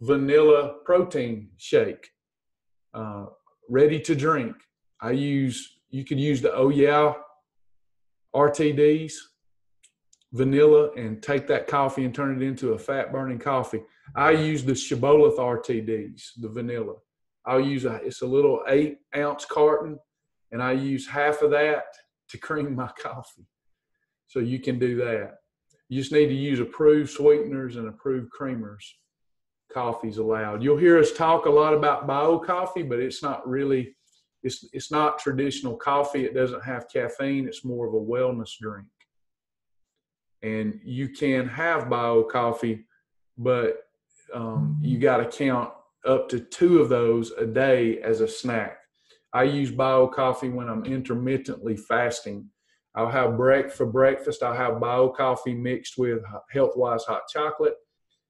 vanilla protein shake, ready to drink. You could use the Oh Yeah RTDs, vanilla, and take that coffee and turn it into a fat burning coffee. I use the Shibboleth RTDs, the vanilla. It's a little 8-ounce carton, and I use half of that to cream my coffee. So you can do that. You just need to use approved sweeteners and approved creamers. Coffee's allowed. You'll hear us talk a lot about bio coffee, but it's not really, it's not traditional coffee. It doesn't have caffeine. It's more of a wellness drink. And you can have bio coffee, but you got to count up to 2 of those a day as a snack. I use bio coffee when I'm intermittently fasting. I'll have for breakfast, I'll have bio coffee mixed with Healthwise hot chocolate.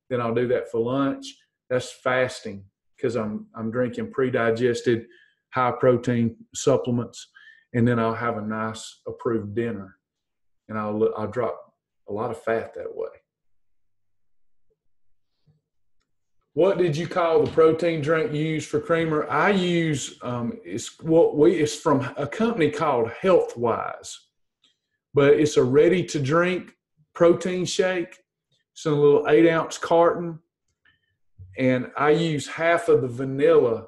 Then I'll do that for lunch. That's fasting because I'm drinking pre-digested high protein supplements. And then I'll have a nice approved dinner. And I'll drop a lot of fat that way. What did you call the protein drink you use for creamer? I use it's from a company called Healthwise, but it's a ready to drink protein shake. It's in a little 8-ounce carton, and I use half of the vanilla.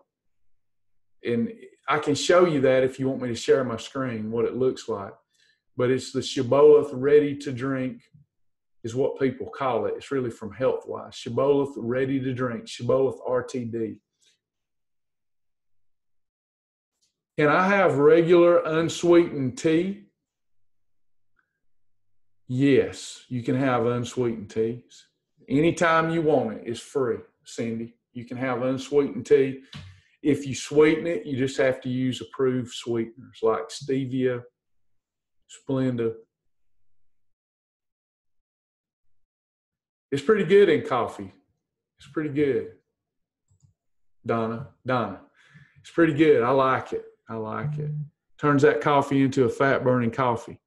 And I can show you that if you want me to share my screen, what it looks like. But it's the Shibboleth ready to drink is what people call it. It's really from Healthwise. Shibboleth ready to drink, Shibboleth RTD. Can I have regular unsweetened tea? Yes, you can have unsweetened teas. Anytime you want it, it's free, Cindy. You can have unsweetened tea. If you sweeten it, you just have to use approved sweeteners like stevia, Splenda. It's pretty good in coffee. It's pretty good. Donna. It's pretty good. I like it. Turns that coffee into a fat-burning coffee.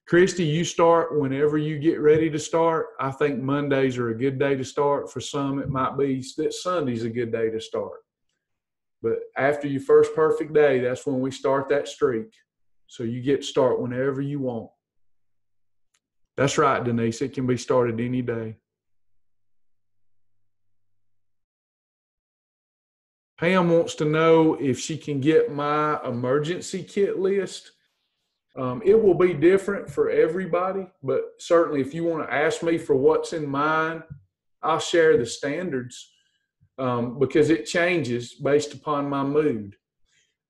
Christy, you start whenever you get ready to start. I think Mondays are a good day to start. For some, it might be that Sunday's a good day to start. But after your first perfect day, that's when we start that streak. So you get to start whenever you want. That's right, Denise. It can be started any day. Pam wants to know if she can get my emergency kit list. It will be different for everybody, but certainly if you want to ask me for what's in mine, I'll share the standards because it changes based upon my mood.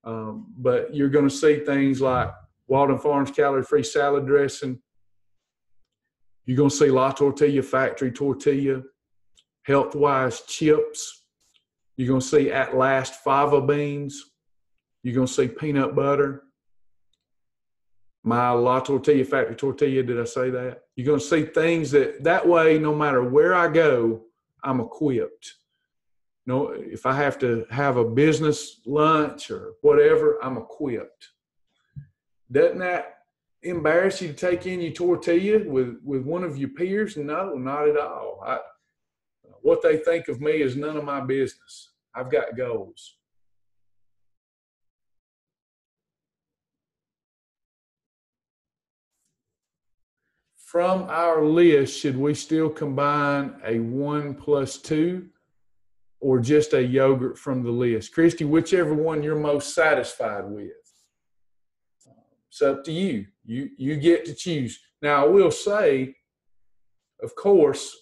But you're going to see things like Walden Farms calorie-free salad dressing. You're going to see La Tortilla factory tortilla, Health-Wise chips. You're going to see At Last fava beans. You're going to see peanut butter. My La Tortilla factory tortilla, did I say that? You're going to see things that way, no matter where I go, I'm equipped. No, if I have to have a business lunch or whatever, I'm equipped. Doesn't that embarrass you to take in your tortilla with one of your peers? No, not at all. What they think of me is none of my business. I've got goals. From our list, should we still combine a 1+2 or just a yogurt from the list? Christy, whichever one you're most satisfied with. It's up to you. You get to choose. Now, I will say, of course,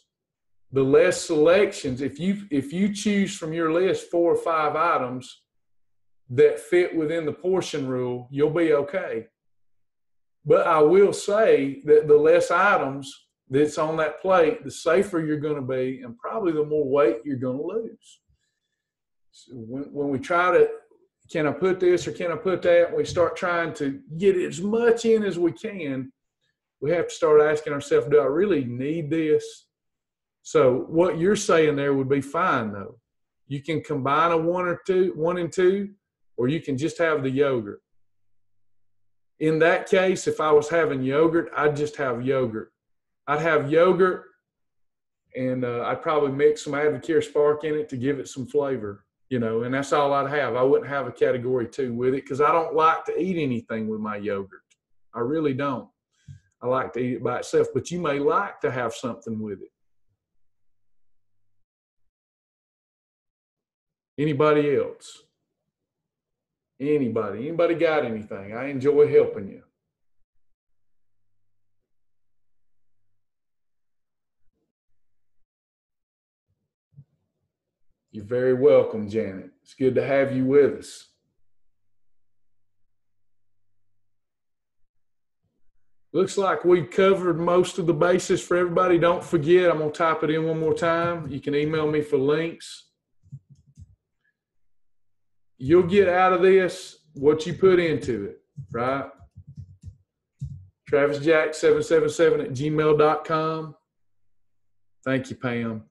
the less selections, if you choose from your list 4 or 5 items that fit within the portion rule, you'll be okay. But I will say that the less items that's on that plate, the safer you're going to be, and probably the more weight you're going to lose. So when we try to, can I put this or can I put that, we start trying to get as much in as we can, we have to start asking ourselves, do I really need this? So what you're saying there would be fine, though. You can combine a 1 and 2, or you can just have the yogurt. In that case, if I was having yogurt, I'd just have yogurt. I'd have yogurt, and I'd probably mix some Advocare Spark in it to give it some flavor, and that's all I'd have. I wouldn't have a category 2 with it because I don't like to eat anything with my yogurt. I really don't. I like to eat it by itself, but you may like to have something with it. Anybody else? Anybody got anything? I enjoy helping you. You're very welcome, Janet. It's good to have you with us. Looks like we've covered most of the bases for everybody. Don't forget, I'm going to type it in one more time. You can email me for links. You'll get out of this what you put into it, right? TravisJack777@gmail.com. Thank you, Pam.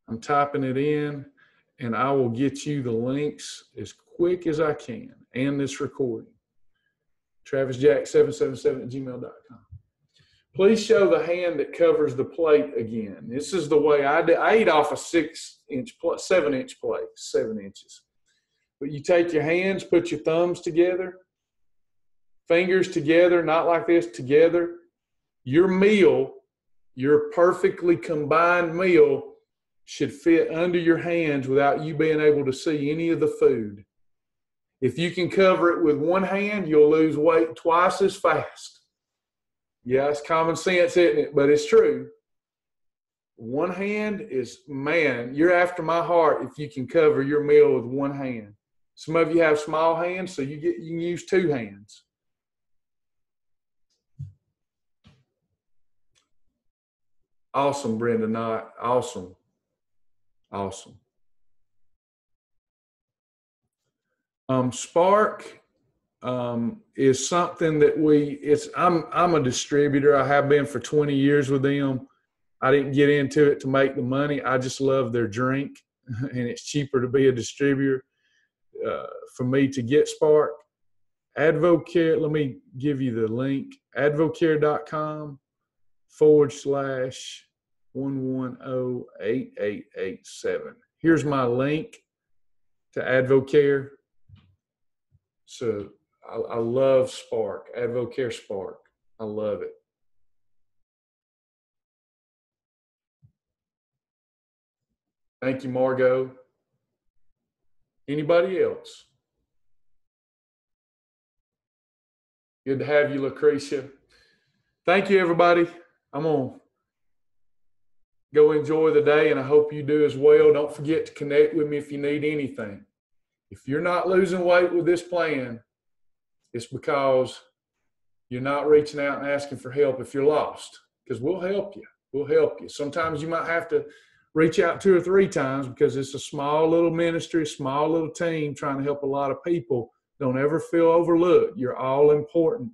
I'm typing it in, and I will get you the links as quick as I can and this recording. TravisJack777@gmail.com. Please show the hand that covers the plate again. This is the way I do. I eat off a 7-inch plate, 7 inches. But you take your hands, put your thumbs together, fingers together, not like this, together. Your meal, your perfectly combined meal, should fit under your hands without you being able to see any of the food. If you can cover it with one hand, you'll lose weight twice as fast. Yeah, it's common sense, isn't it? But it's true. One hand is, man, you're after my heart if you can cover your meal with one hand. Some of you have small hands, so you can use 2 hands. Awesome, Brenda Knott. Awesome. Awesome. Spark is something that I'm a distributor. I have been for 20 years with them. I didn't get into it to make the money. I just love their drink, and it's cheaper to be a distributor for me to get Spark. Advocare, let me give you the link, advocare.com/1108887. Here's my link to Advocare. So I love Spark, Advocare Spark. I love it. Thank you, Margot. Anybody else? Good to have you, Lucretia. Thank you, everybody. I'm going to go enjoy the day, and I hope you do as well. Don't forget to connect with me if you need anything. If you're not losing weight with this plan, it's because you're not reaching out and asking for help if you're lost, because we'll help you. We'll help you. Sometimes you might have to reach out 2 or 3 times because it's a small little ministry, small little team trying to help a lot of people. Don't ever feel overlooked. You're all important.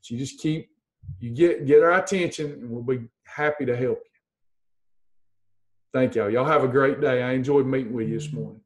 So you just get our attention, and we'll be happy to help you. Thank y'all. Y'all have a great day. I enjoyed meeting with you this morning.